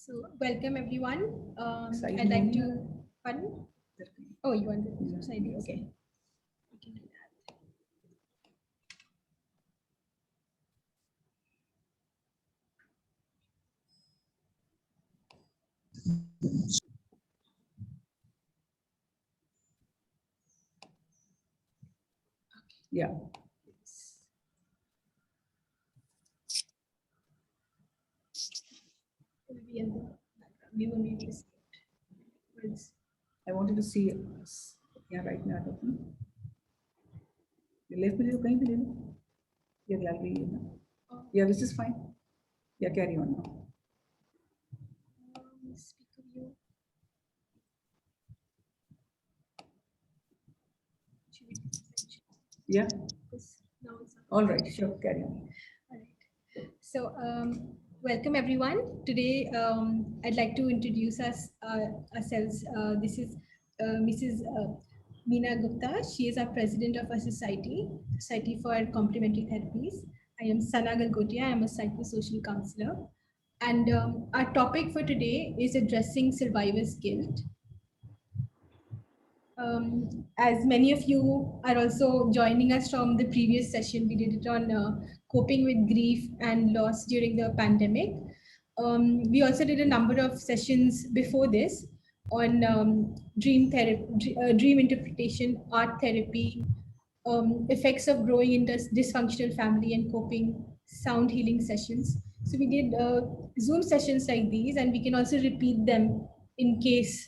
So, welcome everyone. I'd like to. Pardon? Oh, you want the side view? Okay. We can do that. Yeah. It will be in the background. We won't be able to see it. I wanted to see yeah, right now. You left me कहीं भी ले लो. Yeah, gallery है ना. Yeah, this is fine. Yeah, carry on now. Speaker view. Yeah. Now it's all right, sure, carry on. All right. So, welcome everyone. Today, I'd like to introduce ourselves. This is Mrs. Meena Gupta. She is our president of our Society for Complementary Therapies. I am Sana Galgotia. I am a psychosocial counselor. And our topic for today is addressing survivor's guilt. As many of you are also joining us from the previous session, we did it on coping with grief and loss during the pandemic. We also did a number of sessions before this on dream therapy, dream interpretation, art therapy, effects of growing into dysfunctional family and coping, sound healing sessions. So we did Zoom sessions like these, and we can also repeat them in case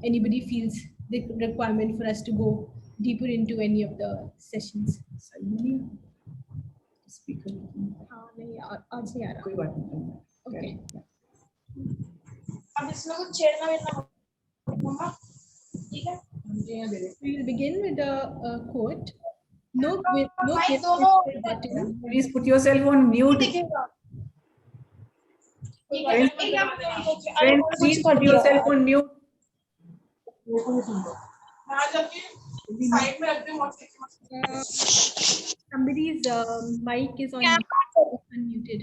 anybody feels the requirement for us to go deeper into any of the sessions. Speaker. नहीं आज नहीं आ रहा. कोई बात नहीं. Okay. अब इसमें कुछ छेड़ना वेड़ना मम्मा ठीक है. We will begin with a quote. No guilt भाई is दोनों forgotten. Please put yourself on mute. दिखेगा. ठीक है. Friends, please put yourself on mute. हाँ जब भी साइड में रख दे Somebody's mic is on unmuted.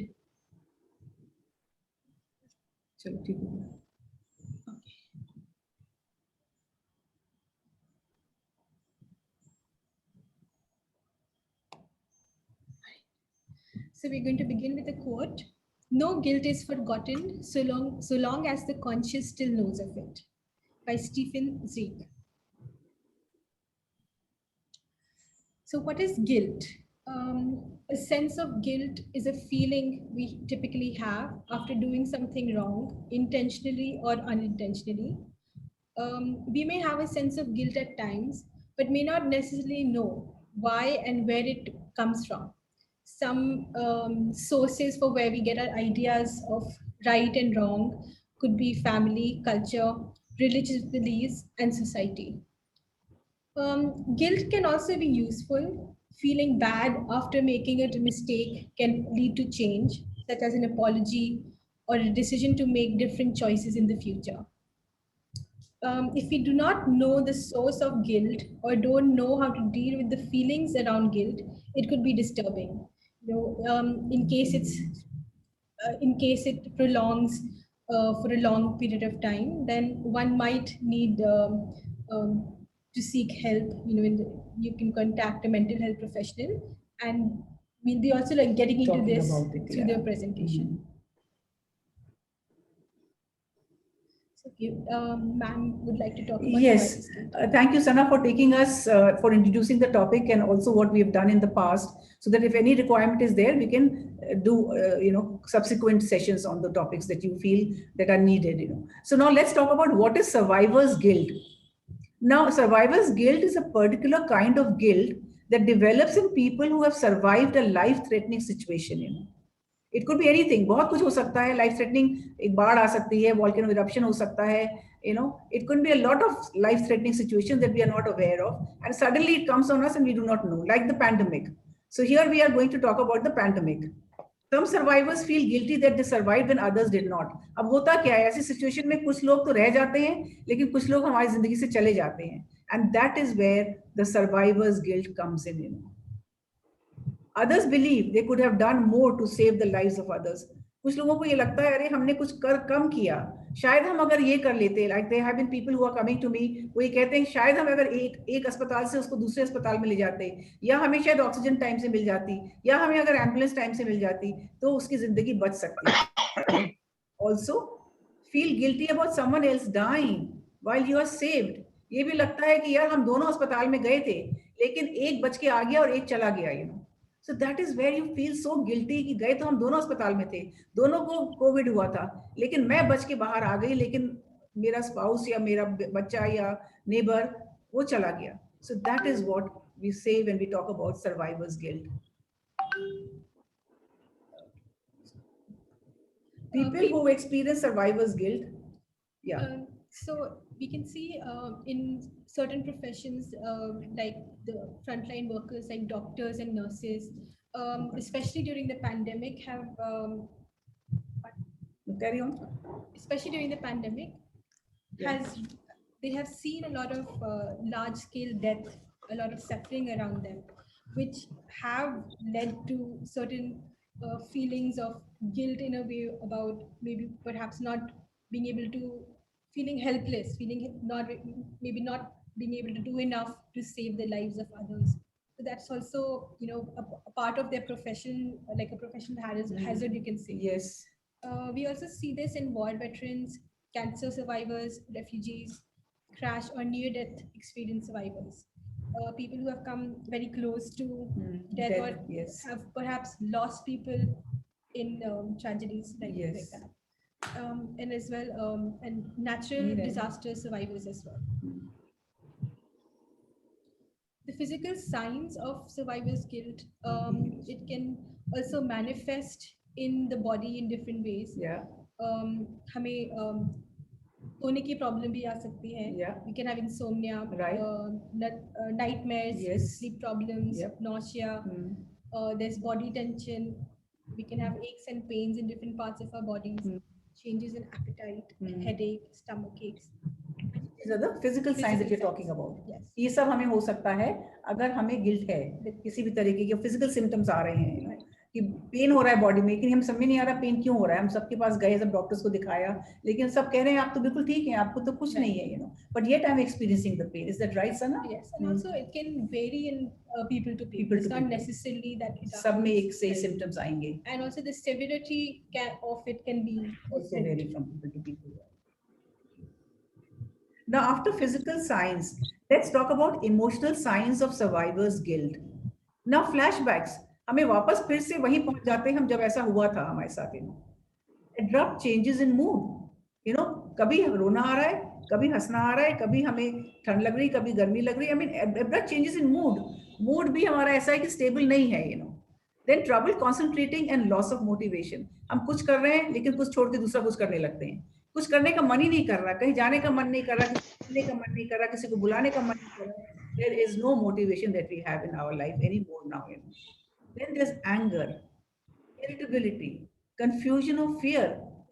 चलो ठीक है. So we're going to begin with a quote. No guilt is forgotten so long as the conscious still knows of it. By Stephen Zweig. So what is guilt? A sense of guilt is a feeling we typically have after doing something wrong, intentionally or unintentionally. We may have a sense of guilt at times, but may not necessarily know why and where it comes from. Some sources for where we get our ideas of right and wrong could be family, culture, religious beliefs, and society. Guilt can also be useful. Feeling bad after making a mistake can lead to change, such as an apology or a decision to make different choices in the future. If we do not know the source of guilt or don't know how to deal with the feelings around guilt, it could be disturbing. In case it prolongs for a long period of time, then one might need to seek help. You can contact a mental health professional, and we'll be also like getting into Talking this about it, through yeah. the presentation. So, ma'am would like to talk about Yes, survivor's guilt. thank you, Sana, for taking us for introducing the topic and also what we have done in the past, so that if any requirement is there, we can do subsequent sessions on the topics that you feel that are needed. So now let's talk about what is survivor's guilt. Now, survivor's guilt is a particular kind of guilt that develops in people who have survived a life-threatening situation. It could be anything. बहुत कुछ हो सकता है. Life threatening, एक बाढ़ आ सकती है, volcano eruption हो सकता है. It could be a lot of life threatening situations that we are not aware of, and suddenly it comes on us and we do not know, like the pandemic. So here we are going to talk about the pandemic. Some survivors feel guilty that they survived when others did not. अब होता क्या है, ऐसी situation में कुछ लोग तो रह जाते हैं, लेकिन कुछ लोग हमारी जिंदगी से चले जाते हैं. And that is where the survivor's guilt comes in. Others believe they could have done more to save the lives of others. कुछ लोगों को ये लगता है अरे हमने कुछ कर कम किया, शायद हम अगर ये कर लेते, like there have been people who are coming to me, वो ये कहते हैं शायद हम अगर एक अस्पताल से उसको दूसरे अस्पताल में ले जाते, या हमें शायद ऑक्सीजन टाइम से मिल जाती, या हमें अगर एम्बुलेंस टाइम से मिल जाती, तो उसकी जिंदगी बच सकती। Also feel guilty about someone else dying while you are saved. ये भी लगता है कि यार हम दोनों अस्पताल में गए थे, लेकिन एक बच के आ गया और एक चला गया, you know. So that is where you feel so guilty कि गए तो हम दोनों अस्पताल में थे, दोनों को कोविड हुआ था, लेकिन मैं बच के बाहर आ गई, लेकिन मेरा स्पाउस या मेरा बच्चा या नेबर वो चला गया। So that is what we say when we talk about survivor's guilt. People who experience survivor's guilt, yeah. So we can see in certain professions like the frontline workers like doctors and nurses, especially during the pandemic have Carry on. especially during the pandemic has they have seen a lot of large scale death, a lot of suffering around them, which have led to certain feelings of guilt in a way about maybe perhaps not being able to, feeling helpless, feeling not, maybe not being able to do enough to save the lives of others. So that's also, you know, a part of their profession, like a professional hazard, you can say. Yes. We also see this in war veterans, cancer survivors, refugees, crash or near-death experience survivors, people who have come very close to death or yes. have perhaps lost people in tragedies like that. And as well, and natural disaster survivors as well. The physical signs of survivor's guilt, it can also manifest in the body in different ways. Yeah. हमें सोने की problem भी आ सकती है. Yeah. We can have insomnia, Right. nightmares, Yes. sleep problems, Yep. nausea. There's body tension. We can have aches and pains in different parts of our bodies. Changes in appetite, headache, stomach aches. These are the physical signs that you're talking about. Yes. ये सब हमें हो सकता है अगर हमें guilt है, किसी भी तरीके के फिजिकल सिम्टम्स आ रहे हैं कि पेन हो रहा है बॉडी में, लेकिन हम समझ नहीं आ रहा पेन क्यों हो रहा है। हम सबके पास गए, सब डॉक्टर्स को दिखाया, लेकिन सब कह रहे हैं आप तो बिल्कुल ठीक हैं, आपको तो कुछ नहीं है, you know, but yet I am experiencing the pain. Is that right Sana? Yes, and also it can vary in people to people. It's not necessarily that it सब में एक से सिम्टम्स आएंगे, and also the severity of it can be also vary from people to people. Now, after physical signs, let's talk about emotional signs of survivor's guilt. Now, flashbacks, हमें वापस फिर से वहीं पहुंच जाते हैं हम जब ऐसा हुआ था हमारे साथ। Abrupt changes in mood, you know, कभी रोना आ रहा है, कभी हंसना आ रहा है, कभी हमें ठंड लग रही, कभी गर्मी लग रही है। I mean, abrupt changes in mood. Mood भी हमारा ऐसा है कि स्टेबल नहीं है, you know. Then trouble concentrating and loss of motivation. हम कुछ कर रहे हैं लेकिन कुछ छोड़ के दूसरा कुछ करने लगते हैं। कुछ करने का मन ही नहीं कर रहा, कहीं जाने का मन नहीं कर रहा, किसी का मन नहीं कर रहा, किसी को बुलाने का मन नहीं कर रहा. There is no motivation that we have in our life anymore now. You know. Then there's anger, irritability, confusion or fear.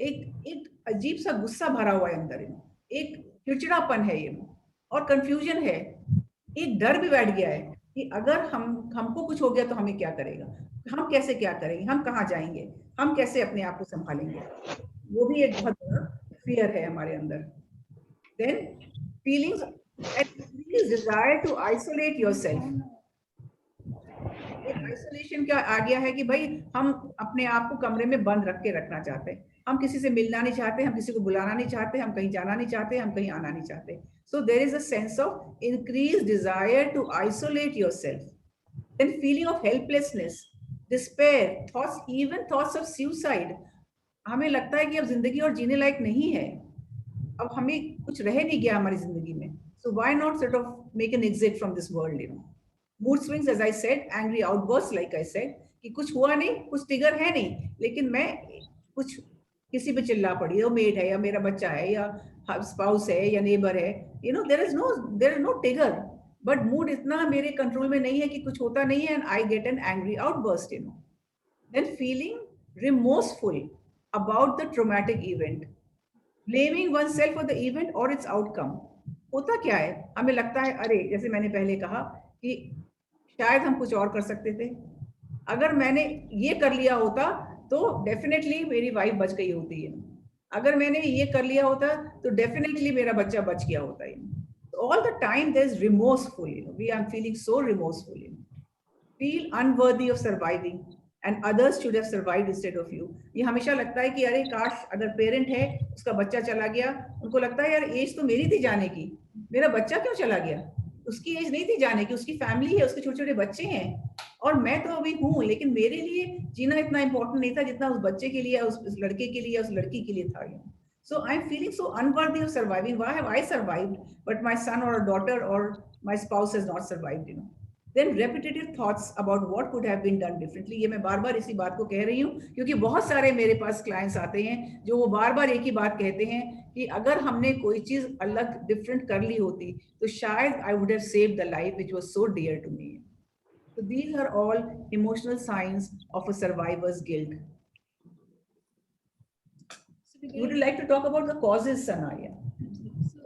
एक अजीब सा गुस्सा भरा हुआ है अंदर, एक चिड़चिड़ापन है ये, और कंफ्यूजन है, एक डर भी बैठ गया है कि अगर हमको कुछ हो गया तो हमें क्या करेगा, हम कैसे क्या करेंगे, हम कहाँ जाएंगे, हम कैसे अपने आप को संभालेंगे, वो भी एक बहुत बड़ा फियर है हमारे अंदर. Then feelings and desire to isolate yourself. Isolation क्या आ गया है कि भाई हम अपने आप को कमरे में बंद रख के रखना चाहते हैं, हम किसी से मिलना नहीं चाहते, हम किसी को बुलाना नहीं चाहते, हम कहीं जाना नहीं चाहते, हम कहीं आना नहीं चाहते. So there is a sense of increased desire to isolate yourself. Then feeling of helplessness, despair, thoughts, even thoughts of suicide. हमें लगता है कि अब जिंदगी और जीने लायक नहीं है, अब हमें कुछ रह नहीं गया हमारी जिंदगी में. So why not sort of make an exit from this world, you know? Mood swings, as I said, angry outbursts, like I said, कि कुछ हुआ नहीं, कुछ ट्रिगर है नहीं, लेकिन मैं कुछ किसी पे चिल्ला पड़ी, या मेड है, या मेरा बच्चा है, या स्पाउस है, या नेबर है, you know, there is no trigger, but mood इतना मेरे कंट्रोल में नहीं है कि कुछ होता नहीं है, and I get an angry outburst, you know. Then feeling remorseful about the traumatic event, blaming oneself for the event or its outcome. होता क्या है, हमें लगता है अरे, जैसे मैंने पहले कहा कि शायद हम कुछ और कर सकते थे, अगर मैंने ये कर लिया होता तो डेफिनेटली मेरी वाइफ बच गई होती है। अगर मैंने ये कर लिया होता तो डेफिनेटली मेरा बच्चा बच गया होता है। All the time there's remorseful, we are feeling so remorseful, feel unworthy of surviving and others should have survived instead of you. ये हमेशा लगता है कि अरे काश अगर पेरेंट है उसका बच्चा चला गया, उनको लगता है यार एज तो मेरी थी जाने की, मेरा बच्चा क्यों चला गया? उसकी एज नहीं थी जाने की, उसकी फैमिली है, उसके छोटे छोटे बच्चे हैं और मैं तो अभी हूँ, लेकिन मेरे लिए जीना इतना इंपॉर्टेंट नहीं था जितना उस बच्चे के लिए, उस लड़के के लिए, उस लड़की के लिए था। So I'm feeling so unworthy of surviving. Why have I survived, but my son or a daughter or my spouse has not survived? Then repetitive thoughts about what could have been done differently. ये मैं बार बार इसी बात को कह रही हूँ क्योंकि बहुत सारे मेरे पास क्लाइंट्स आते हैं जो वो बार बार एक ही बात कहते हैं कि अगर हमने कोई चीज अलग डिफरेंट कर ली होती तो शायद I would have saved the life which was so dear to me. So these are all emotional signs of a survivor's guilt. So Would you like to talk about the causes, Sanaya? So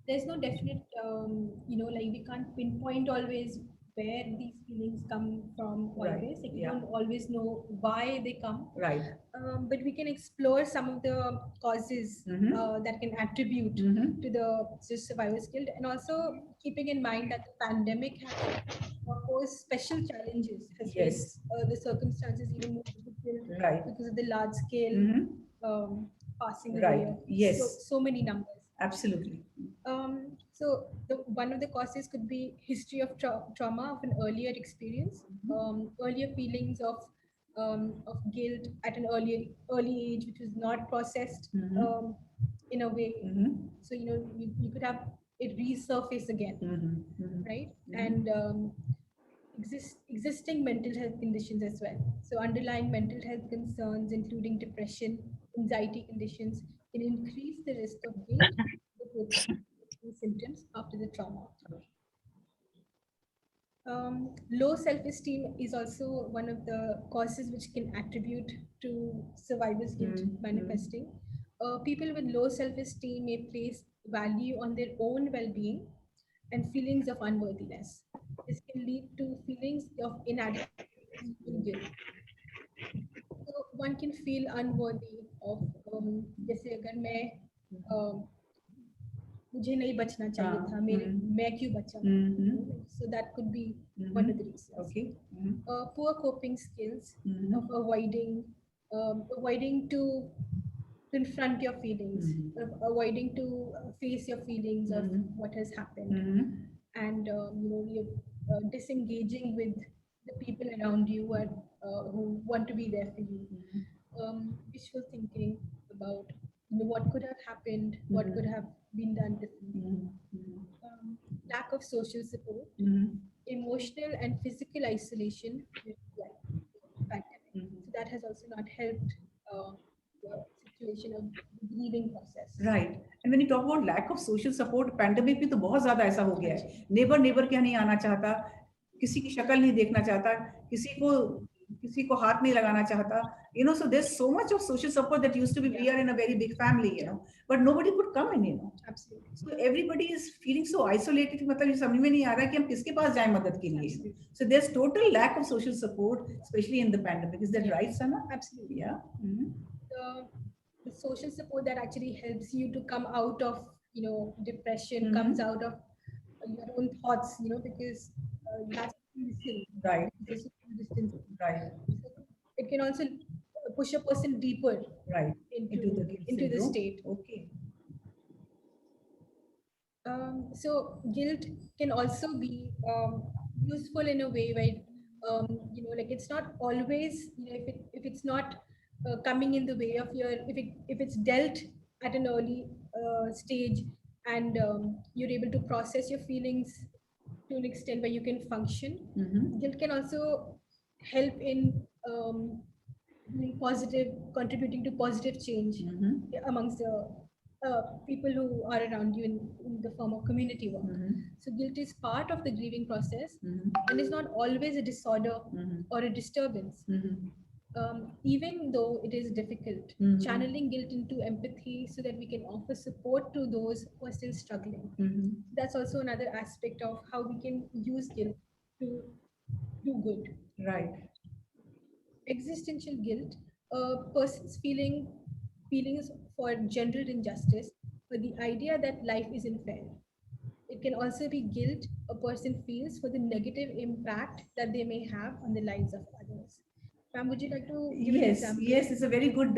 there's no definite, like we can't pinpoint always where these feelings come from Right. always. Like we Yeah. don't always know why they come. Right. But we can explore some of the causes that can attribute to the survivor's guilt, and also keeping in mind that the pandemic has posed special challenges, has made Yes. the circumstances even more difficult Right. because of the large scale passing Right. away of Yes. so many numbers. Absolutely. So one of the causes could be history of trauma of an earlier experience, earlier feelings of guilt at an early age, which was not processed in a way. So you could have it resurface again, right? And existing mental health conditions as well. So underlying mental health concerns, including depression, anxiety conditions, can increase the risk of guilt symptoms after the trauma. Low self-esteem is also one of the causes which can attribute to survivor's guilt manifesting. People with low self-esteem may place value on their own well-being and feelings of unworthiness. This can lead to feelings of inadequacy and guilt. So one can feel unworthy of जैसे अगर मैं मुझे नहीं बचना चाहिए था, मैं क्यों बचा? So that could be one of the reasons. Okay. Poor coping skills of avoiding to confront your feelings, of avoiding to face your feelings of what has happened, and you're disengaging with the people around you who want to be there for you. Wishful thinking about what could have happened, what could have been done differently. Lack of social support, emotional and physical isolation during the pandemic. So that has also not helped the situation of the grieving process. Right. And when you talk about lack of social support, pandemic में तो बहुत ज़्यादा ऐसा हो गया है. Neighbour क्या नहीं आना चाहता, किसी की शक्ल नहीं देखना चाहता, किसी को हाथ नहीं लगाना चाहता. So there's so much of social support that used to be, we are in a very big family, but nobody could come in, Absolutely. So everybody is feeling so isolated. मतलब ये समझ में नहीं आ रहा कि हम किसके पास जाएं मदद के लिए. So there's total lack of social support, especially in the pandemic. Is that right, Sana? Absolutely. Yeah. The social support that actually helps you to come out of depression, comes out of your own thoughts, because that's missing. Right. Distance. Right. So it can also push a person deeper, right, into the state. Okay. So guilt can also be useful in a way where like it's not always, if it's not coming in the way of your, if it's dealt at an early stage, and you're able to process your feelings to an extent where you can function. Guilt can also help in contributing to positive change amongst the people who are around you in the form of community work. So guilt is part of the grieving process and is not always a disorder or a disturbance. Even though it is difficult, channeling guilt into empathy so that we can offer support to those who are still struggling. That's also another aspect of how we can use guilt to do good. Right. Existential guilt, a person's feelings for general injustice, or the idea that life is unfair. It can also be guilt a person feels for the negative impact that they may have on the lives of others. Ma'am, would you like to give an Yes, example? yes, it's a very good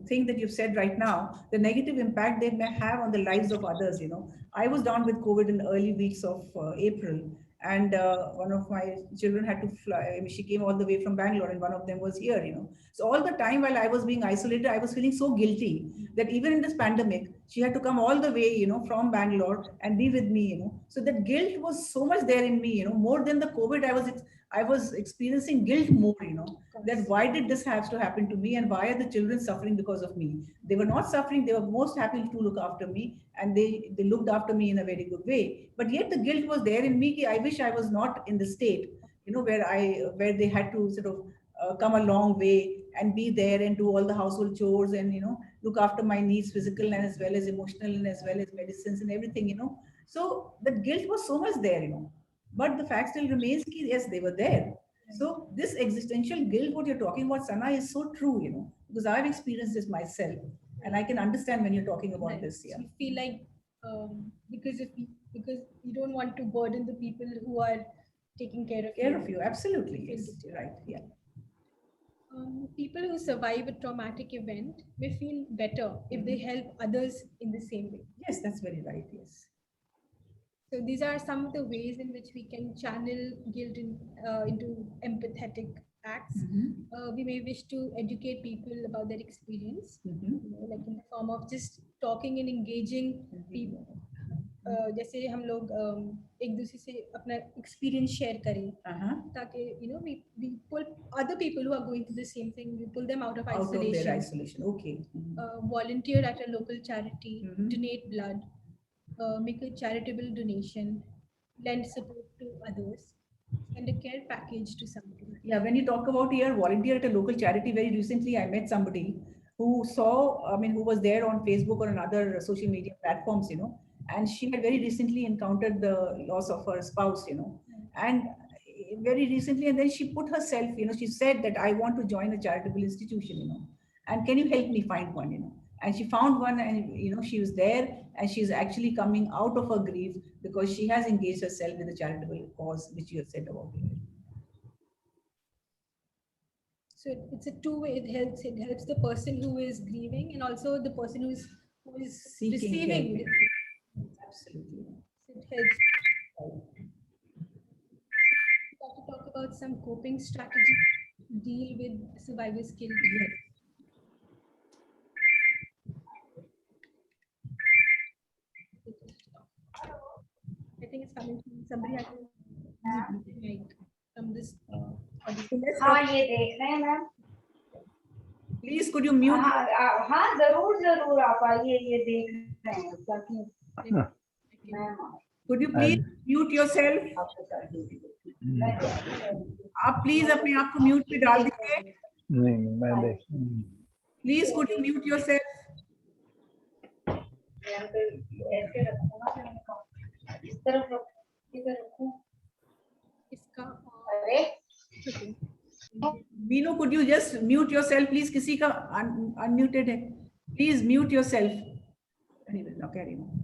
thing that you've said right now. The negative impact they may have on the lives of others. I was down with COVID in the early weeks of April, and one of my children had to fly. I mean, she came all the way from Bangalore, and one of them was here. So all the time while I was being isolated, I was feeling so guilty that even in this pandemic, she had to come all the way, from Bangalore and be with me. So that guilt was so much there in me. More than the COVID, I was experiencing guilt more. That why did this have to happen to me, and why are the children suffering because of me? They were not suffering, they were most happy to look after me, and they looked after me in a very good way, but yet the guilt was there in me. I wish I was not in the state, where they had to sort of come a long way and be there and do all the household chores, and look after my needs, physical and as well as emotional and as well as medicines and everything. So the guilt was so much there. But the fact still remains that yes, they were there. So this existential guilt, what you're talking about, Sana, is so true, because I've experienced this myself, and I can understand when you're talking about Right. this. So Yeah, you feel like because you don't want to burden the people who are taking care of care you. of you, absolutely, You feel yes, guilty. right, yeah. People who survive a traumatic event may feel better if they help others in the same way. Yes, that's very right. Yes. So these are some of the ways in which we can channel into empathetic acts. Mm-hmm. We may wish to educate people about their experience, Mm-hmm. like in the form of just talking and engaging people. जैसे हम लोग एक दूसरे से अपना experience share करें Uh-huh. ताकि we pull other people who are going through the same thing, we pull them out of Out of their isolation. isolation. Okay. Mm-hmm. Volunteer at a local charity, Mhm. donate blood, make a charitable donation, lend support to others, send a care package to somebody. Yeah, when you talk about here, volunteer at a local charity, very recently I met somebody who saw, I mean, who was there on Facebook or on other social media platforms, and she had very recently encountered the loss of her spouse, and very recently, and then she put herself, she said that I want to join a charitable institution, and can you help me find one, and she found one, and she was there, and she's actually coming out of her grief because she has engaged herself with a charitable cause, which you have said about it. So it's a two-way. It helps the person who is grieving and also the person who is Seeking receiving. help. Absolutely. So it helps. We got to talk about some coping strategies to deal with survivor's guilt. Yes. I think it's coming from somebody has to like from this audio. So let's हाँ talk, ये देख रहे हैं ma'am please could you mute? हाँ हाँ जरूर जरूर आप आइए ये देख रहे हैं ताकि ma'am Could you please mute yourself? आपके साथ आप please अपने आप को mute पे डाल दीजिए. नहीं मैं देख Please could you mute yourself? ऐसे रखो ना मैंने कहा इस तरफ रखो इधर रखो इसका अरे okay. Meenu, could you just mute yourself, please? किसी का unmuted है. Please mute yourself. Anyway, now carry on.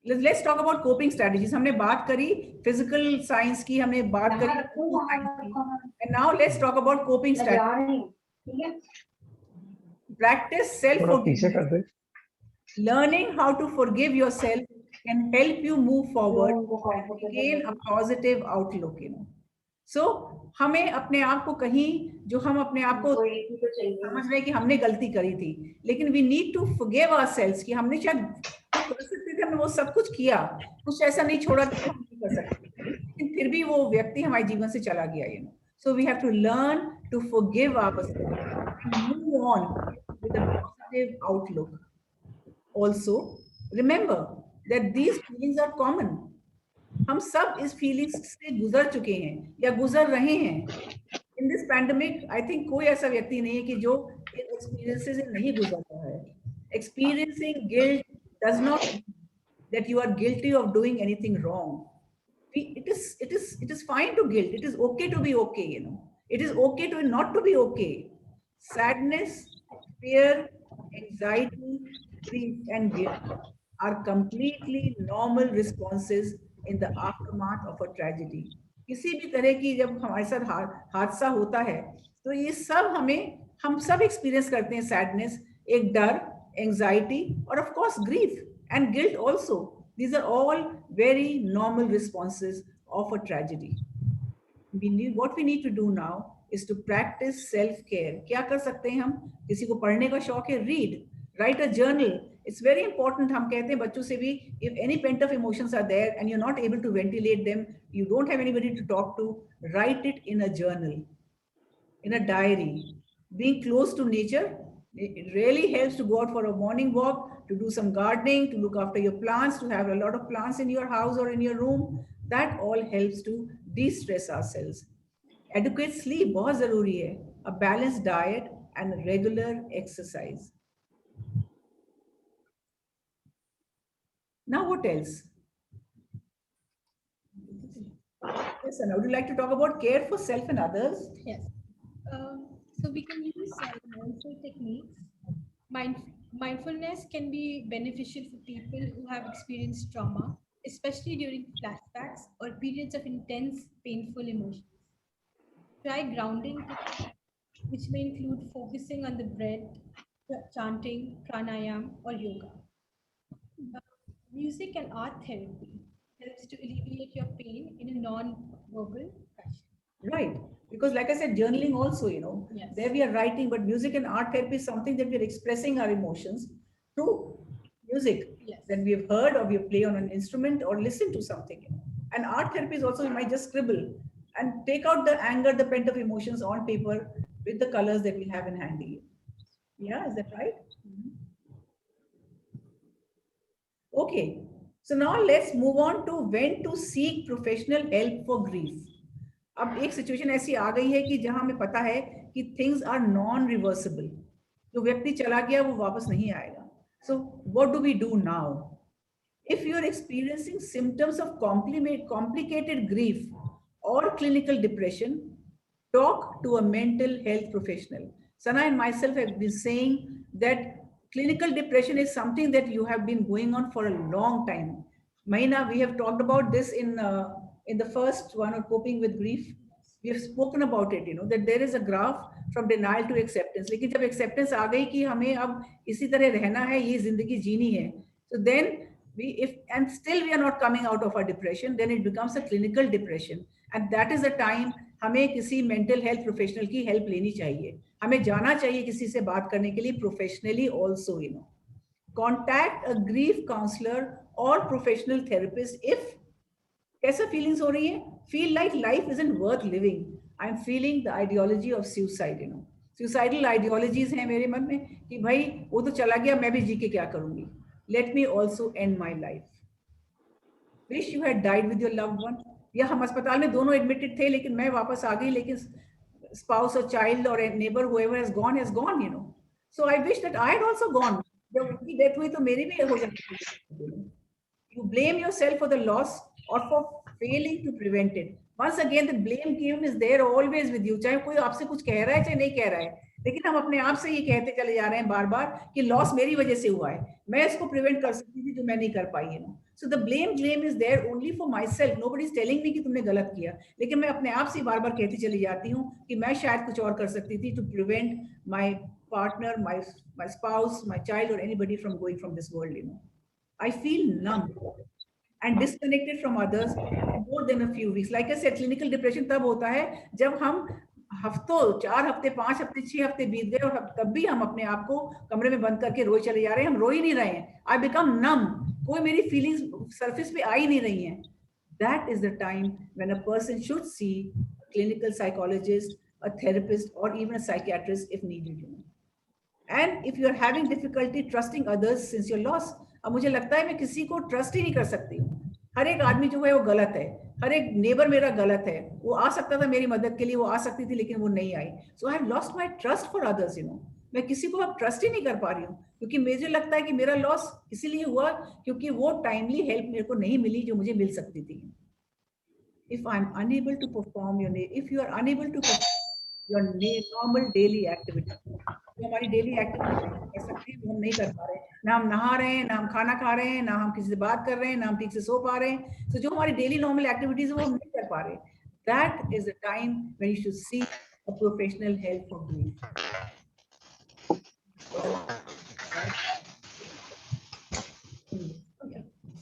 Let's talk about coping strategies. हमने बात करी physical science की, हमने बात यहाँ करी रखो वहाँ रखो and now let's talk about coping मैं strategies. जा रही हूँ ठीक है Practice थोड़ा पीछे self-forgiveness. कर दे Learning how to forgive yourself can help you move forward and gain a positive outlook, So, हमें अपने आप को कहीं जो हम अपने आप को कोई एक ही तो चाहिए समझ रहे हैं कि हमने गलती करी थी, लेकिन we need to forgive ourselves कि हमने शायद कर सकते थे, हमने वो सब कुछ किया, कुछ ऐसा नहीं छोड़ा कि हम नहीं कर सकते, लेकिन फिर भी वो व्यक्ति हमारे जीवन से चला गया, So we have to learn to forgive ourselves and move on with a positive outlook. Also, remember that these feelings are common. हम सब इस फीलिंग्स से गुजर चुके हैं या गुजर रहे हैं. In this pandemic, I think कोई ऐसा व्यक्ति नहीं है कि जो इन experiences से नहीं गुजर रहा है. Experiencing guilt does not mean that you are guilty of doing anything wrong. it is fine to guilt. It is okay to be okay, it is okay to not to be okay. Sadness, fear, anxiety, grief and guilt are completely normal responses in the aftermath of a tragedy. किसी भी तरह की जब हमारे साथ हादसा होता है, तो ये सब हम सब एक्सपीरियंस करते हैं सैडनेस, एक डर, एंजाइटी और of course grief and guilt also. These are all very normal responses of a tragedy. What we need to do now is to practice self-care. क्या कर सकते हैं हम? किसी को पढ़ने का शौक है, read, write a journal. It's very important. हम कहते हैं बच्चों से भी, if any pent up emotions are there and you're not able to ventilate them, you don't have anybody to talk to, write it in a journal, in a diary. Being close to nature, it really helps to go out for a morning walk, to do some gardening, to look after your plants, to have a lot of plants in your house or in your room. That all helps to de-stress ourselves. Adequate sleep बहुत जरूरी है. A balanced diet and regular exercise. Now what else? Yes, Anna, would you like to talk about care for self and others? Yes. So we can use mindful techniques. Mindfulness can be beneficial for people who have experienced trauma, especially during flashbacks or periods of intense, painful emotions. Try grounding techniques, which may include focusing on the breath, chanting, pranayam, or yoga. Uh, Music and art therapy helps to alleviate your pain in a non-verbal fashion. Right. Because like I said, journaling also, Yes. there we are writing, but music and art therapy is something that we are expressing our emotions through music Yes. that we have heard or we play on an instrument or listen to something. And art therapy is also, you might just scribble and take out the anger, the pent up emotions on paper with the colors that we have in handy. Yeah, is that right? Okay. So now let's move on to when to seek professional help for grief. अब एक situation ऐसी आ गई है कि जहां हमें पता है कि थिंग्स आर नॉन रिवर्सिबल. जो व्यक्ति चला गया वो वापस नहीं आएगा. So what do we do now? If you are experiencing symptoms of complicated grief or clinical depression, talk to a mental health professional. Sana and myself have been saying that clinical depression is something that you have been going on for a long time. Mahina, we have talked about this in the first one of coping with grief. We have spoken about it, that there is a graph from denial to acceptance. लेकिन जब acceptance आ गई कि हमें अब इसी तरह रहना है, ये जिंदगी जीनी है, so then and still we are not coming out of our depression, then it becomes a clinical depression, and that is the time हमें किसी mental health professional की help लेनी चाहिए. हमें जाना चाहिए किसी से बात करने के लिए professionally also, Contact a grief counselor or professional therapist if कैसा फीलिंग्स हो रही है? Feel like life isn't worth living. I'm feeling the ideology of suicide, Suicidal ideologies हैं मेरे मन में कि भाई वो तो चला गया, मैं भी जी के क्या करूंगी? Let me also end my life. Wish you had died with your loved one. या हम अस्पताल में दोनों एडमिटेड थे लेकिन मैं वापस आ गई, लेकिन spouse or child or a neighbor, whoever has gone, So I wish that I had also gone. जब उनकी डेथ हुई तो मेरी भी हो जाती. You blame yourself for the loss or for failing to prevent it. Once again, the blame game is there always with you. चाहे कोई आपसे कुछ कह रहा है चाहे नहीं कह रहा है, लेकिन हम अपने आप से ये कहते चले जा रहे हैं बार बार कि लॉस मेरी वजह से हुआ है, मैं इसको प्रिवेंट कर सकती थी जो मैं नहीं कर पाई है. So the blame game is there only for myself. Nobody is telling me कि तुमने गलत किया, लेकिन मैं अपने आप से बार बार कहती चली जाती हूँ कि मैं शायद कुछ और कर सकती थी to prevent my partner, my spouse, my child or anybody from going from this world, I feel numb and disconnected from others for more than a few weeks. Like I said, clinical depression तब होता है जब हम हफ्तों, 4 हफ्ते, 5 हफ्ते, 6 हफ्ते बीत गए और तब भी हम अपने आप को कमरे में बंद करके रोए चले जा रहे हैं. हम रो ही नहीं रहे हैं. I become numb. कोई मेरी फीलिंग्स सरफेस पे आ ही नहीं रही हैं. That is the time when a person should see a clinical psychologist, a therapist, or even a psychiatrist if needed. And if you are having difficulty trusting others since your loss, अब मुझे लगता है मैं किसी को trust ही नहीं कर सकती हूँ. हर एक आदमी जो है वो गलत है, हर एक नेबर मेरा गलत है. वो आ सकता था मेरी मदद के लिए, वो आ सकती थी लेकिन वो नहीं आई. So I have lost my trust for others. मैं किसी को अब ट्रस्ट ही नहीं कर पा रही हूँ क्योंकि मुझे लगता है कि मेरा लॉस इसीलिए हुआ क्योंकि वो टाइमली हेल्प मेरे को नहीं मिली जो मुझे मिल सकती थी. if I'm unable to perform if you are unable to perform your normal daily activity, जो हमारी डेली एक्टिविटी कर सकते हैं वो हम नहीं कर पा रहे हैं, ना हम नहा रहे हैं, ना हम खाना खा रहे हैं, ना हम किसी से बात कर रहे हैं, ना हम ठीक से सो पा रहे हैं, तो जो हमारी डेली नॉर्मल एक्टिविटीज वो हम नहीं कर पा रहे, that is the time when you should seek a professional help for grief.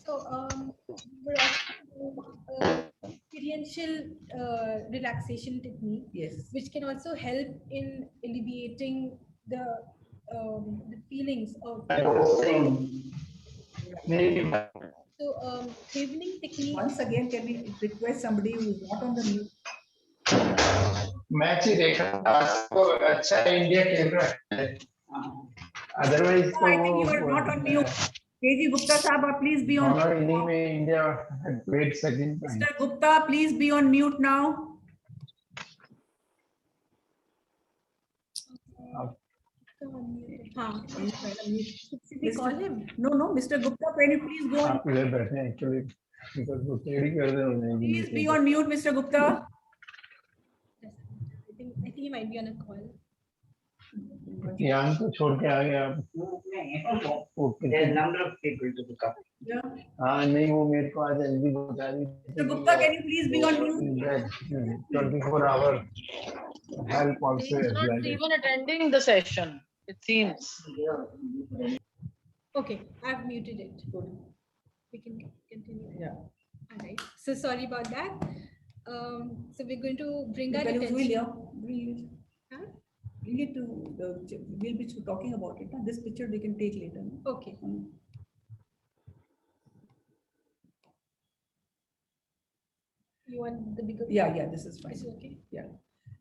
So, we're also experiential relaxation technique, Yes. which can also help in alleviating the feelings of. So, evening technique. Once again, can we request somebody who is not on the mute? Match ही देखा आपको अच्छा India खेल रहा है otherwise I think you are not on mute. KG Gupta sahab, please be on. दोनों inning में India great second Mr. Gupta, please be on mute now. Should we call him? No, Mr. Gupta, can you please go on? आप इधर बैठे हैं actually because वो टेढ़ी कर दे उन्हें Please be on mute, Mr. Gupta. I think he might be on a call. यहाँ को छोड़ के आ गया आप okay number of people to pick up. Yeah. हाँ नहीं वो मेरे को आज जल्दी बता रही Mr. Gupta, can you please be on mute? 24-hour help also He's is not like even attending the session, it seems. Okay, I've muted it. Good. We can continue. Yeah. All right. So sorry about that. So we're going to bring our Can you attention. Huh? Bring it to we'll be talking about it. This picture we can take later. Okay. You want the bigger? Yeah, this is fine. Is it okay? Yeah.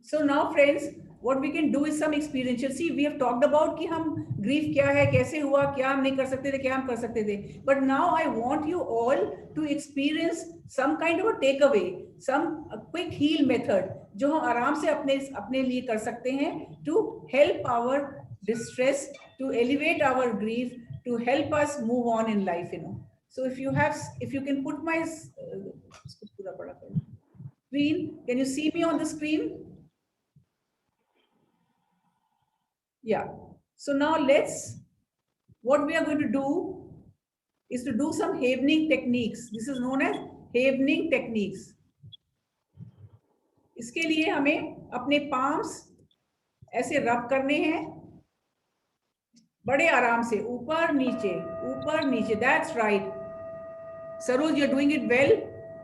So now, friends, what we can do is some experiential. See, we have talked about कि हम grief क्या है, कैसे हुआ, क्या हम नहीं कर सकते थे, क्या हम कर सकते थे. But now I want you all to experience some kind of a takeaway, a quick heal method, जो हम आराम से अपने लिए कर सकते हैं to help our distress, to elevate our grief, to help us move on in life. So if you can put my screen, can you see me on the screen? Yeah. So now what we are going to do is to do some havening techniques. This is known as havening techniques. इसके लिए हमें अपने palms ऐसे rub करने हैं बड़े आराम से ऊपर नीचे. That's right. Saroj, you're doing it well.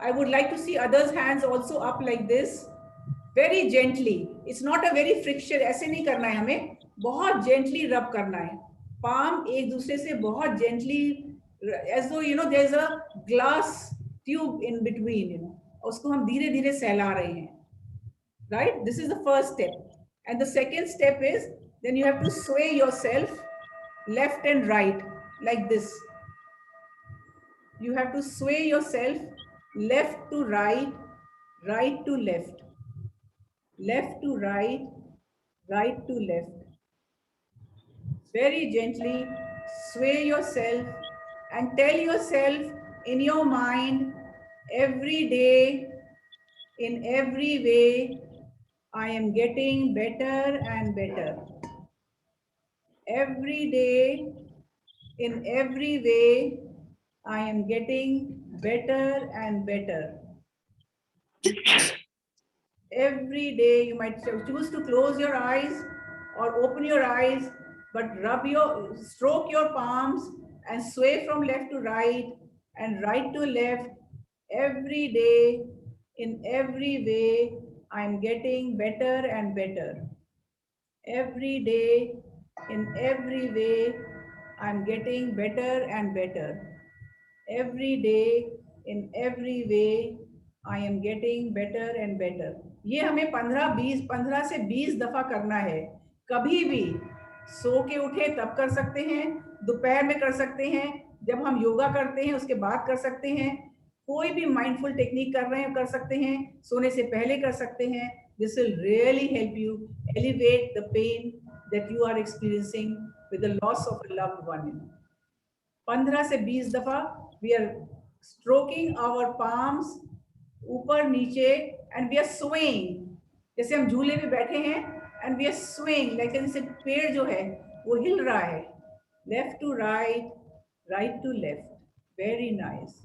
I would like to see others' hands also up like this. Very gently. It's not a very friction. ऐसे नहीं करना है हमें. बहुत gently rub करना है. Palm एक दूसरे से बहुत gently, as though there's a glass tube in between. उसको हम धीरे धीरे सहला रहे हैं. Right? This is the first step. And the second step is then you have to sway yourself left and right like this. You have to sway yourself left to right, right to left, left to right, right to left. Very gently sway yourself and tell yourself in your mind every day, in every way, I am getting better and better. Every day, in every way, I am getting better and better. Every day, you might choose to close your eyes or open your eyes, but stroke your palms and sway from left to right and right to left. Every day, in every way, I am getting better and better. Every day, in every way, I am getting better and better. Every day, in every way, I am getting better and better. ये हमें 15 से 20 दफा करना है. कभी भी सो के उठे तब कर सकते हैं, दोपहर में कर सकते हैं, जब हम योगा करते हैं उसके बाद कर सकते हैं, कोई भी माइंडफुल टेक्निक कर रहे हैं कर सकते हैं, सोने से पहले कर सकते हैं. This will really help you elevate the pain that you are experiencing with the loss of a loved one. 15 से 20 दफा we are stroking our palms ऊपर नीचे, एंड वी आर स्विंग, जैसे हम झूले में बैठे हैं and we are swing like जैसे पेड़ जो है वो हिल रहा है, left to right, right to left. Very nice.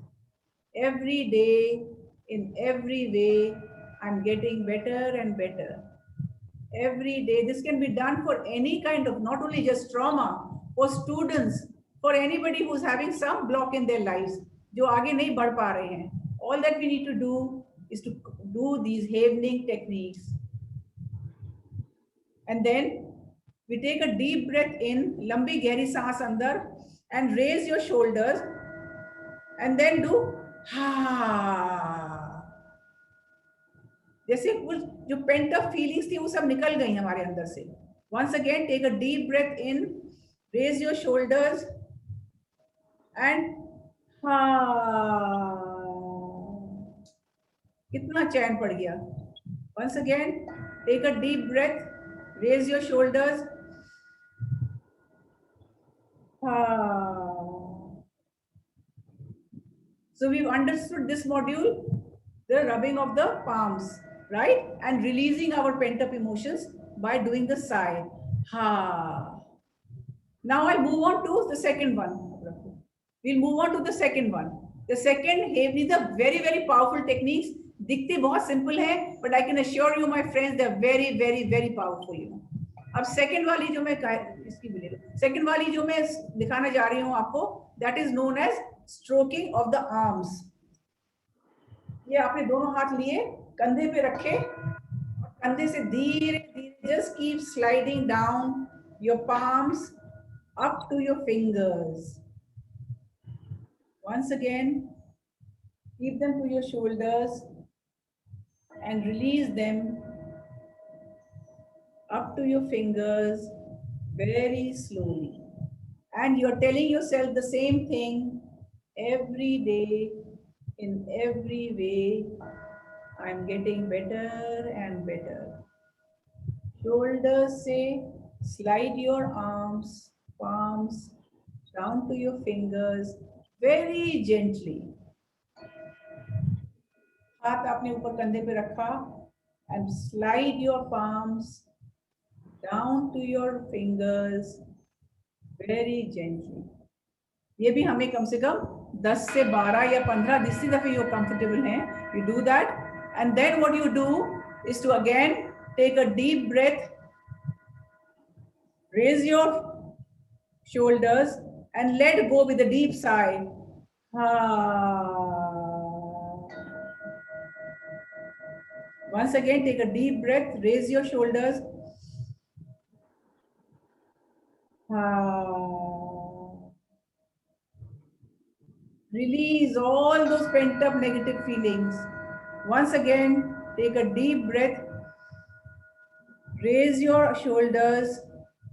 Every day, in every way, I'm getting better and better. Every day, this can be done for any kind of, not only just trauma, for students, for anybody who's having some block in their lives, जो आगे नहीं बढ़ पा रहे हैं. All that we need to do is to do these havening techniques. And then we take a deep breath in, लंबी गहरी सांस अंदर, and raise your shoulders, and then do ha. जैसे कुछ जो पेंट अप फीलिंग्स थी वो सब निकल गई हमारे अंदर से. Once again, take a deep breath in, raise your shoulders, and ha. कितना चैन पड़ गया. Once again, take a deep breath, raise your shoulders, ha. So we've understood this module, the rubbing of the palms, right? And releasing our pent up emotions by doing the sigh. Ha. Now I'll move on to the second one. We'll move on to the second one. The second, these are very, very powerful techniques. दिखते बहुत simple है, but I can assure you, my friends, they're very, very, very powerful. You know. अब second वाली जो मैं इसकी भी ले लो. Second वाली जो मैं दिखाना जा रही हूँ आपको, that is known as stroking of the arms. ये आपने दोनों हाथ लिए, कंधे पे रखे, और कंधे से धीरे धीरे just keep sliding down your palms up to your fingers. Once again, keep them to your shoulders and release them up to your fingers very slowly. And you're telling yourself the same thing every day, in every way. I'm getting better and better. Shoulders say, slide your arms, palms down to your fingers very gently. हाथ आपने ऊपर कंधे पे रखा, and slide your palms down to your fingers very gently. ये भी हमें कम से कम 10 से 12 या 15 जितनी दफे you're comfortable हैं, you do that. And then what you do is to again take a deep breath, raise your shoulders, and let go with a deep sigh. Once again, take a deep breath, raise your shoulders. Release all those pent up negative feelings. Once again, take a deep breath, raise your shoulders,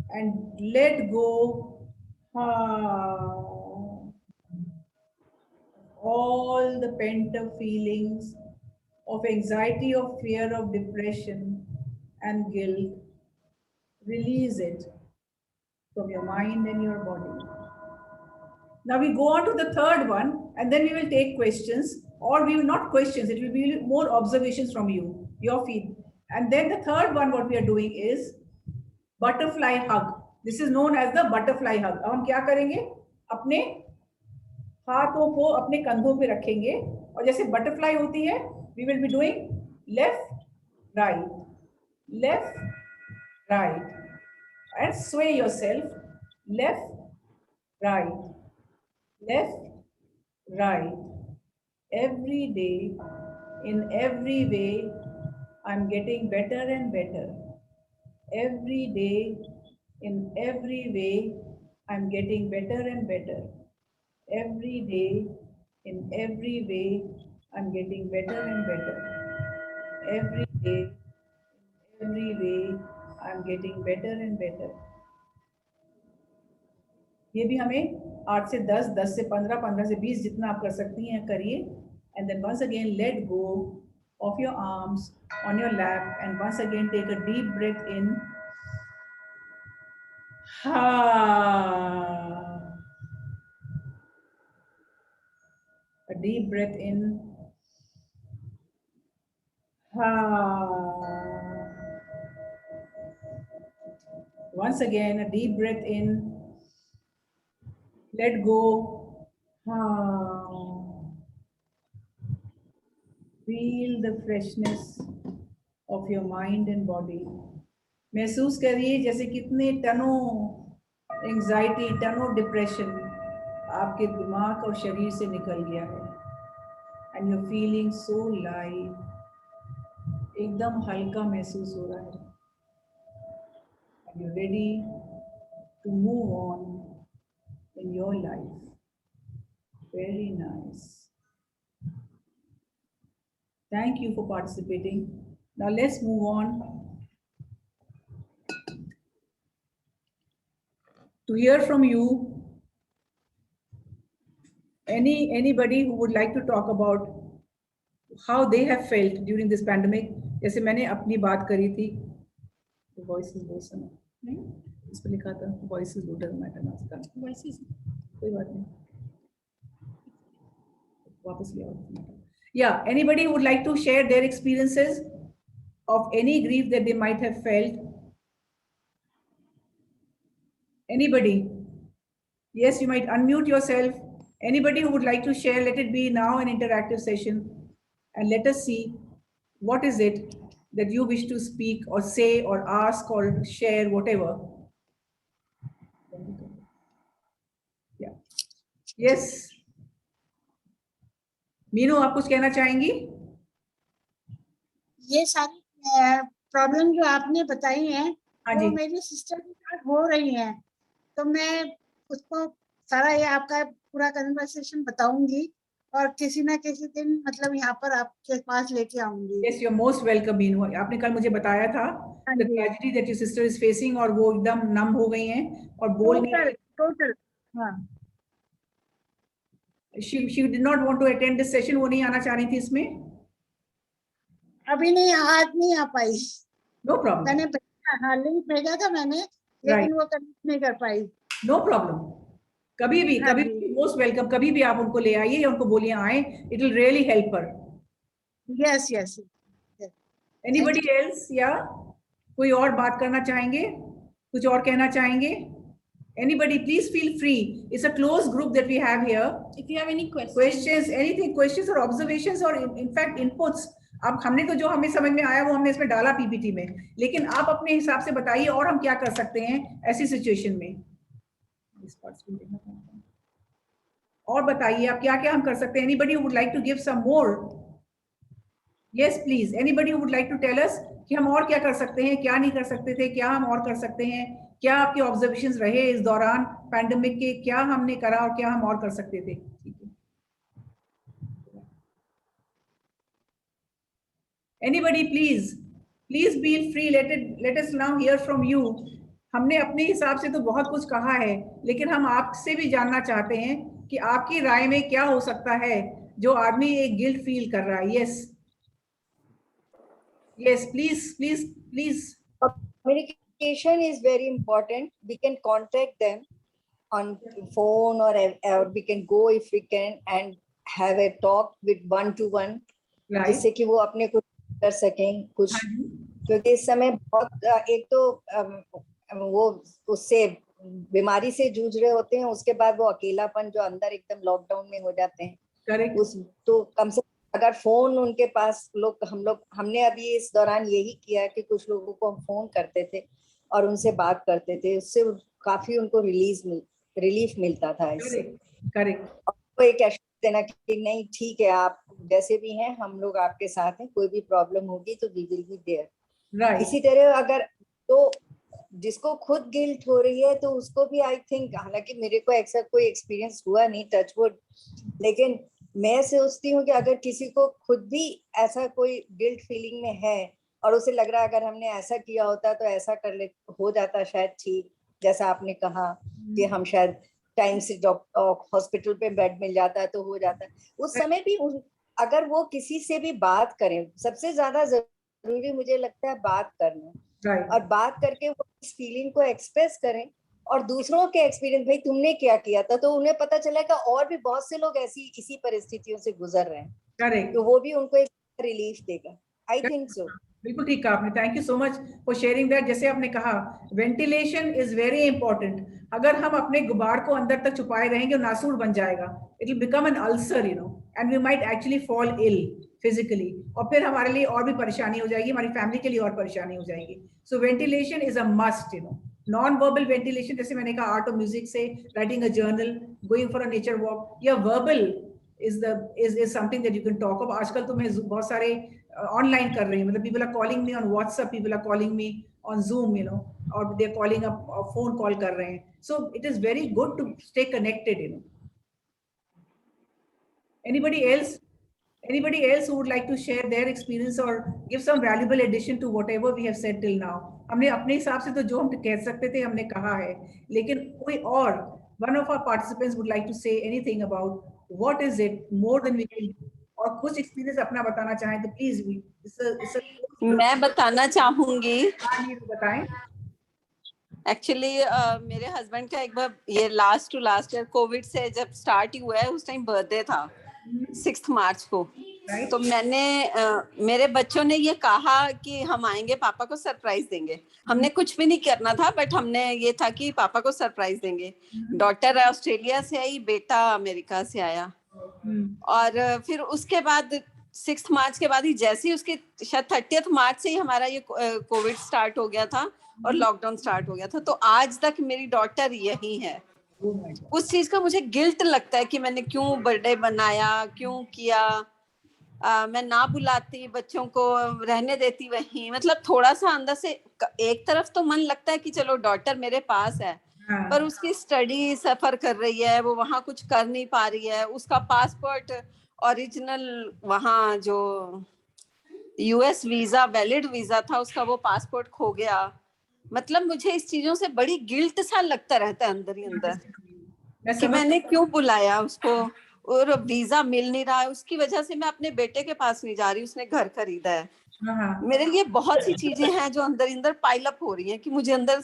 and let go. All the pent up feelings of anxiety, of fear, of depression, and guilt. Release it from your mind and your body. Now we go on to the third one, and then we will take questions, or we will not questions, it will be more observations from you, your feed. And then the third one, what we are doing is butterfly hug. This is known as the butterfly hug. अब हम क्या करेंगे? अपने हाथों को अपने कंधों पे रखेंगे, और जैसे बटरफ्लाई होती है, we will be doing left, right, left, right, and sway yourself, left, right, left, right. Every day, in every way, I'm getting better and better. Every day, in every way, I'm getting better and better. Every day, in every way, I'm getting better and better. Every day, in every way, I'm getting better and better. ये भी हमें 8 से 10, 10 से 15, 15 से 20 जितना आप कर सकती हैं करिए. And then once again let go of your arms on your lap, and once again take a deep breath in. A deep breath in, Once again, a deep breath in. Let go. Feel the freshness of your mind and body. महसूस करिए जैसे कितने टनों anxiety, टनों depression आपके दिमाग और शरीर से निकल गया है. And you're feeling so light. एकदम हल्का महसूस हो रहा है. And you're ready to move on in your life. Very nice. Thank you for participating. Now let's move on to hear from you. Anybody who would like to talk about how they have felt during this pandemic. जैसे मैंने अपनी बात करी थी. The voice is low, सुना नहीं? इस पर लिखा था voice is low, doesn't matter ना उसका. Voice is कोई बात नहीं. वापस ले आओ. Yeah, anybody who would like to share their experiences of any grief that they might have felt? Anybody? Yes, you might unmute yourself. Anybody who would like to share, let it be now an interactive session, and let us see what is it that you wish to speak or say or ask or share, whatever. Yeah. Yes. Meenu, आप कुछ कहना चाहेंगी? ये सारी problem जो आपने बताई हैं वो मेरी सिस्टर के साथ हो रही हैं, तो मैं उसको सारा ये आपका पूरा कन्वर्सेशन बताऊंगी और किसी ना किसी दिन मतलब यहाँ पर आपके पास लेके आऊंगी. Yes, you're most welcome, Meenu. आपने कल मुझे बताया था the tragedy that your sister is facing और वो एकदम नम हो गई हैं और बोल नहीं रही. टोटल हाँ. She did not want to attend this session. वो नहीं आना चाह रही थी इसमें. अभी नहीं, आज नहीं आ पाई. No problem. मैंने हाँ लिंक भेजा था मैंने, लेकिन वो कनेक्ट नहीं कर पाई. No problem. कभी भी most welcome. कभी भी आप उनको ले आइए या उनको बोलिए आए. It will really help her. Yes, yes. Anybody else? Yeah. कोई और बात करना चाहेंगे? कुछ और कहना चाहेंगे? Anybody, please feel free. It's a closed group that we have here. If you have any questions, anything, questions or observations or in fact inputs. अब हमने तो जो हमें समझ में आया वो हमने इसमें डाला पीपीटी में, लेकिन आप अपने हिसाब से बताइए और हम क्या कर सकते हैं ऐसी सिचुएशन में. और बताइए आप क्या क्या हम कर सकते हैं. Anybody who would like to give some more? Yes, please. Anybody who would like to tell us कि हम और क्या कर सकते हैं, क्या नहीं कर सकते थे, क्या हम और कर सकते हैं, क्या आपके ऑब्जर्वेशंस रहे इस दौरान पैंडेमिक के, क्या हमने करा और क्या हम और कर सकते थे. ठीक है. Anybody, please feel free. Let us now hear from you. हमने अपने हिसाब से तो बहुत कुछ कहा है, लेकिन हम आपसे भी जानना चाहते हैं कि आपकी राय में क्या हो सकता है जो आदमी एक गिल्ट फील कर रहा है. Yes, please. Communication is very important. We can contact them on phone or we can go if we can and have a talk with one-to-one, जिससे कि वो अपने कुछ कर सकें कुछ, क्योंकि इस समय बहुत एक तो वो उससे बीमारी से जूझ रहे होते हैं, उसके बाद वो अकेलापन जो अंदर एकदम लॉकडाउन में हो जाते हैं. Correct. उस तो कम से अगर फोन उनके पास हमने अभी इस दौरान यही किया कि कुछ लोगों को हम फोन करते थे और उनसे बात करते थे, उससे काफी उनको रिलीफ मिलता था इससे. करेक्ट. तो एक एश्योरेंस देना कि नहीं ठीक है, आप जैसे भी हैं हम लोग आपके साथ हैं, कोई भी प्रॉब्लम होगी तो वी विल बी देयर. इसी तरह अगर तो जिसको खुद गिल्ट हो रही है तो उसको भी आई थिंक, हालांकि मेरे को ऐसा कोई एक्सपीरियंस हुआ नहीं, टच वुड, लेकिन मैं सोचती हूँ कि अगर किसी को खुद भी ऐसा कोई गिल्ट फीलिंग में है और उसे लग रहा है अगर हमने ऐसा किया होता तो ऐसा कर ले हो जाता शायद ठीक, जैसा आपने कहा कि हम शायद टाइम से हॉस्पिटल पे बेड मिल जाता है तो हो जाता है, उस समय भी अगर वो किसी से भी बात करें, सबसे ज्यादा जरूरी मुझे लगता है बात करना. और बात करके वो इस फीलिंग को एक्सप्रेस करें और दूसरों के एक्सपीरियंस, भाई तुमने क्या किया था, तो उन्हें पता चला कि और भी बहुत से लोग इसी परिस्थितियों से गुजर रहे हैं. करेक्ट. तो वो भी उनको एक रिलीफ देगा. I think so. बिल्कुल ठीक कहा आपने. Thank you so much for sharing that. जैसे आपने कहा, वेंटिलेशन इज वेरी इंपॉर्टेंट. अगर हम अपने गुबार को अंदर तक छुपाए रहेंगे, नासूर बन जाएगा. It will become an ulcer, you know, and we might actually fall ill physically, और फिर हमारे लिए और भी परेशानी हो जाएगी, हमारी फैमिली के लिए और परेशानी हो जाएगी. So ventilation is a must, you know. Non verbal ventilation, जैसे मैंने कहा, आर्ट और म्यूजिक से, writing a journal, going for a nature walk, या verbal is something that you can talk about. आजकल तो मैं बहुत सारे ऑनलाइन कर रही हूँ, मतलब people are calling me on WhatsApp, people are calling me on Zoom, you know, or they're calling up, phone call कर रहे हैं. So it is very good to stay connected, you know. Anybody else who would like to share their experience or give some valuable addition to whatever we have said till now? हमने अपने हिसाब से तो जो हम कह सकते थे हमने कहा है, लेकिन कोई और, one of our participants would like to say anything about what is it more than we can do, और कुछ एक्सपीरियंस अपना बताना चाहें तो प्लीज. मैं बताना चाहूंगी. बताएं. एक्चुअली मेरे हस्बैंड का एक बार ये लास्ट ईयर कोविड से जब स्टार्ट ही हुआ है, उस टाइम बर्थडे था 6 मार्च को. तो मैंने मेरे बच्चों ने ये कहा कि हम आएंगे, पापा को सरप्राइज देंगे. हमने कुछ भी नहीं करना था, बट हमने ये था कि पापा को सरप्राइज देंगे. डॉटर ऑस्ट्रेलिया से आई, बेटा अमेरिका से आया. और फिर उसके बाद 6 मार्च के बाद ही, जैसे ही उसकी शायद 30 मार्च से ही हमारा ये कोविड स्टार्ट हो गया था और लॉकडाउन स्टार्ट हो गया था. तो आज तक मेरी डॉटर यही है. उस चीज का मुझे गिल्ट लगता है कि मैंने क्यों बर्थडे बनाया, क्यों किया. मैं ना बुलाती, बच्चों को रहने देती वहीं. मतलब थोड़ा सा अंदर से एक तरफ तो मन लगता है कि चलो डॉटर मेरे पास है, पर उसकी स्टडी सफर कर रही है, वो वहां कुछ कर नहीं पा रही है. उसका पासपोर्ट ओरिजिनल वहां जो यूएस वीजा, वैलिड वीजा था उसका, वो पासपोर्ट खो गया. मतलब मुझे इस चीजों से बड़ी गिल्ट सा लगता रहता है अंदर ही अंदर कि मैंने क्यों बुलाया उसको, और वीजा मिल नहीं रहा है. उसकी वजह से मैं अपने बेटे के पास नहीं जा रही, उसने घर खरीदा है. मेरे लिए बहुत सी चीजें हैं जो अंदर अंदर पाइल अप हो रही हैं कि मुझे अंदर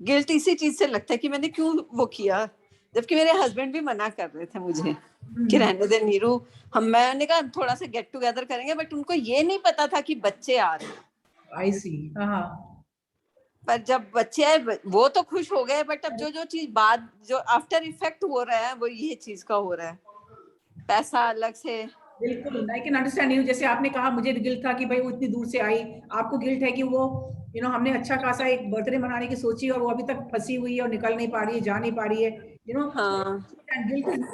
गिल्ट इसी चीज से लगता है कि मैंने क्यों वो किया. जबकि मेरे हस्बैंड भी मना कर रहे थे मुझे कि रहने दे नीरू, मैंने कहा थोड़ा सा गेट टुगेदर करेंगे, बट उनको ये नहीं पता था कि बच्चे आ रहे हैं. I see. पर जब बच्चे आए वो तो खुश हो गए, बट अब जो चीज बाद जो आफ्टर इफेक्ट हो रहा है वो ये चीज का हो रहा है. पैसा अलग से. बिल्कुल, आई कैन अंडरस्टैंड यू. जैसे आपने कहा, मुझे गिल्ट था कि भाई वो इतनी दूर से आई. आपको गिल्ट है कि वो, यू नो, हमने अच्छा खासा एक बर्थडे मनाने की सोची और वो अभी तक फंसी हुई है और निकल नहीं पा रही है, जा नहीं पा रही है, you no. And guilt is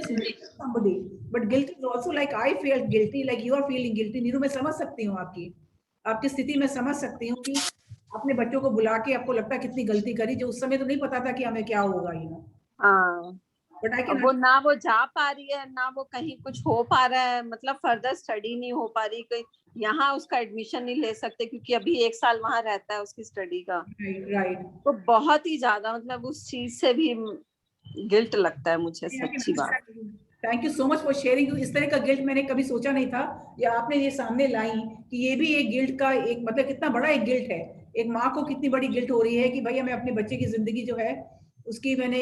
really just somebody, but guilt is also like I felt guilty, like you are feeling guilty. Neeru, मैं समझ सकती हूँ आपकी स्थिति में समझ सकती हूँ कि अपने बच्चों को बुला के आपको लगता है कितनी गलती करी, जो उस समय तो नहीं पता था कि हमें क्या होगा, you know. But I can, वो ना वो जा पा रही है, ना वो कहीं कुछ हो पा रहा है. मतलब फर्दर स्टडी नहीं हो पा रही, कहीं यहाँ उसका एडमिशन नहीं ले सकते क्योंकि अभी 1 साल वहां रहता है उसकी स्टडी का. राइट. तो बहुत ही ज्यादा, मतलब उस चीज से भी गिल्ट लगता है मुझे, सच्ची बात. Thank you so much for sharing. इस तरह का गिल्ट मैंने कभी सोचा नहीं था, या आपने ये सामने लाई कि ये भी एक गिल्ट का एक, मतलब कितना बड़ा एक गिल्ट है. एक माँ को कितनी बड़ी गिल्ट हो रही है कि भैया मैं अपने बच्चे की जिंदगी जो है उसकी मैंने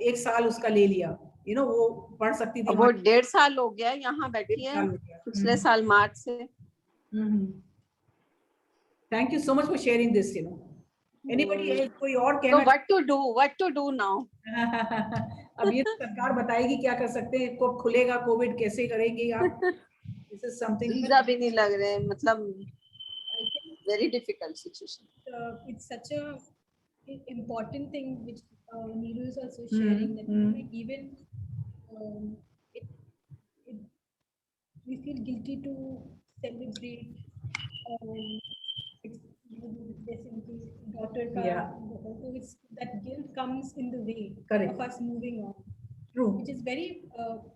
1 साल उसका ले लिया, यू नो. वो पढ़ सकती थी, वो 1.5 साल हो गया यहाँ बैठी है, पिछले साल मार्च से. Thank you so much for sharing this, you know. Anybody else, कोई और कहना? What to do now? अब ये सरकार बताएगी क्या कर सकते हैं. कब खुलेगा कोविड, कैसे करेंगे आप? This is something. वीजा भी नहीं लग रहे, मतलब very difficult situation. It's such a important thing which Neeru is also sharing, that like even we feel guilty to celebrate daughter ka, so it's that guilt comes in the way of us moving on. True. Which is very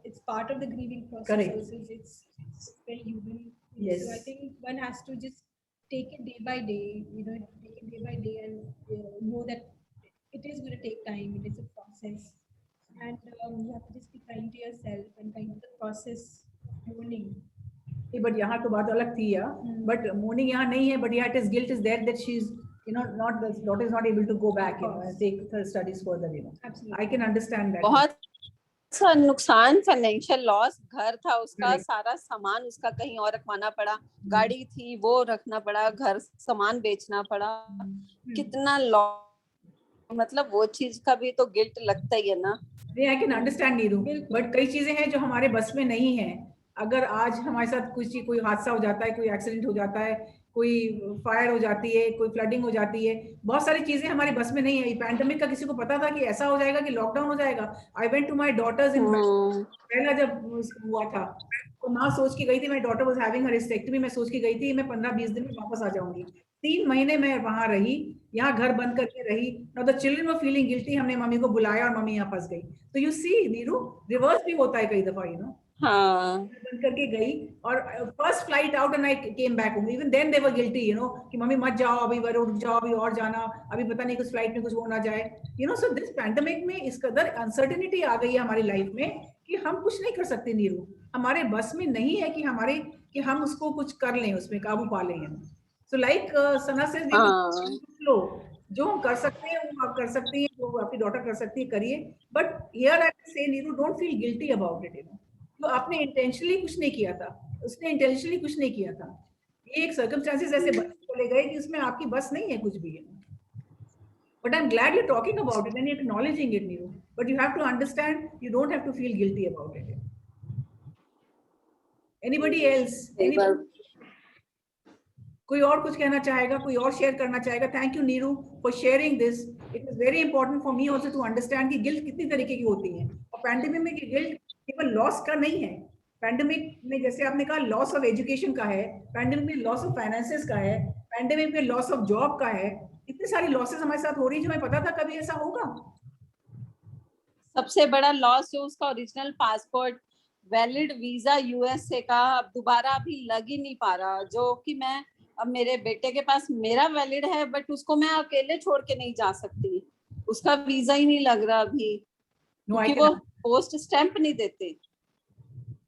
it's part of the grieving process. Correct. Also. It's very human. Yes. So I think one has to just take it day by day, you know, take it day by day, and know that it is going to take time. It is a process, and you have to just be kind to yourself and kind to the process of mourning. But यहाँ तो बात अलग थी, या but morning यहाँ नहीं है. But यहाँ it is guilt is there that she is, you know, not the daughter is not able to go back, you know, and take her studies further, you know. Absolutely. I can understand that. बहुत सा नुकसान, financial loss, घर था उसका, सारा सामान उसका कहीं और रखवाना पड़ा, गाड़ी थी वो रखना पड़ा, घर सामान बेचना पड़ा, कितना लॉस, मतलब वो चीज का भी तो गिल्ट लगता ही है ना। आई कैन अंडरस्टैंड नीरू, बट कई चीजें हैं जो हमारे बस में नहीं है। अगर आज हमारे साथ कोई हादसा हो जाता है, कोई एक्सीडेंट हो जाता है, कोई फायर हो जाती है, कोई फ्लडिंग हो जाती है, बहुत सारी चीजें हमारे बस में नहीं है। पैंडेमिक का किसी को पता था कि ऐसा हो जाएगा, कि लॉकडाउन हो जाएगा? I went to my daughter's in, पहला जब हुआ था तो माँ सोच के गई थी, my daughter was having her hysterectomy, मैं सोच के गई थी मैं 15-20 दिन में वापस आ जाऊंगी। 3 महीने मैं वहां रही, यहाँ घर बंद करके रही। Now the children were feeling guilty, हमने मम्मी को बुलाया और मम्मी यहाँ फंस गई। तो यू सी नीरू, रिवर्स भी होता है कई दफा, यू नो। हाँ, बंद करके गई और first flight out and I came back home, even then they were guilty, you know, कि मम्मी मत जाओ अभी, रुक जाओ अभी और जाना, अभी पता नहीं कुछ फ्लाइट में कुछ हो ना जाए, you know. So this pandemic में इस कदर अनसर्टेनिटी आ गई है हमारी लाइफ में कि हम कुछ नहीं कर सकते नीरू, हमारे बस में नहीं है कि हम उसको कुछ कर लें, उसमें काबू पा लें। सो लाइक सना से लो, जो हम कर सकते हैं वो आप कर सकती हैं, जो आपकी डॉटर कर सकती है करिए, बट हियर आई से Neeru, don't feel guilty about it, you know. तो आपने इंटेंशनली कुछ नहीं किया था, उसने इंटेंशनली कुछ नहीं किया था, ये एक सर्कमस्टेंसेस ऐसे चले गए कि उसमें आपकी बस नहीं है कुछ भी, but I'm glad you're talking about it and you're acknowledging it, Neeru, but you have to understand, you don't have to feel guilty about it. Anybody else? कोई और कुछ कहना चाहेगा, कोई और शेयर करना चाहेगा? Thank you Neeru for sharing this, it is very important for me also to understand कि गिल्ट कितनी तरीके की होती है, और पैंडेमिक में गिल्ट केवल लॉस का नहीं है। पैंडेमिक में जैसे आपने कहा लॉस ऑफ एजुकेशन का है, पैंडेमिक में लॉस ऑफ फाइनेंसेस का है, पैंडेमिक में लॉस ऑफ जॉब का है, इतनी सारी लॉसेस हमारे साथ हो रही है जो हमें पता था कभी ऐसा होगा। सबसे बड़ा लॉस जो उसका original passport, valid visa USA का अब दोबारा अभी लग ही नहीं पा रहा, जो कि मैं अब मेरे बेटे के पास मेरा वैलिड है, बट उसको मैं अकेले छोड़ के नहीं जा सकती, उसका वीजा ही नहीं लग रहा अभी, क्योंकि वो पोस्ट स्टैंप नहीं देते,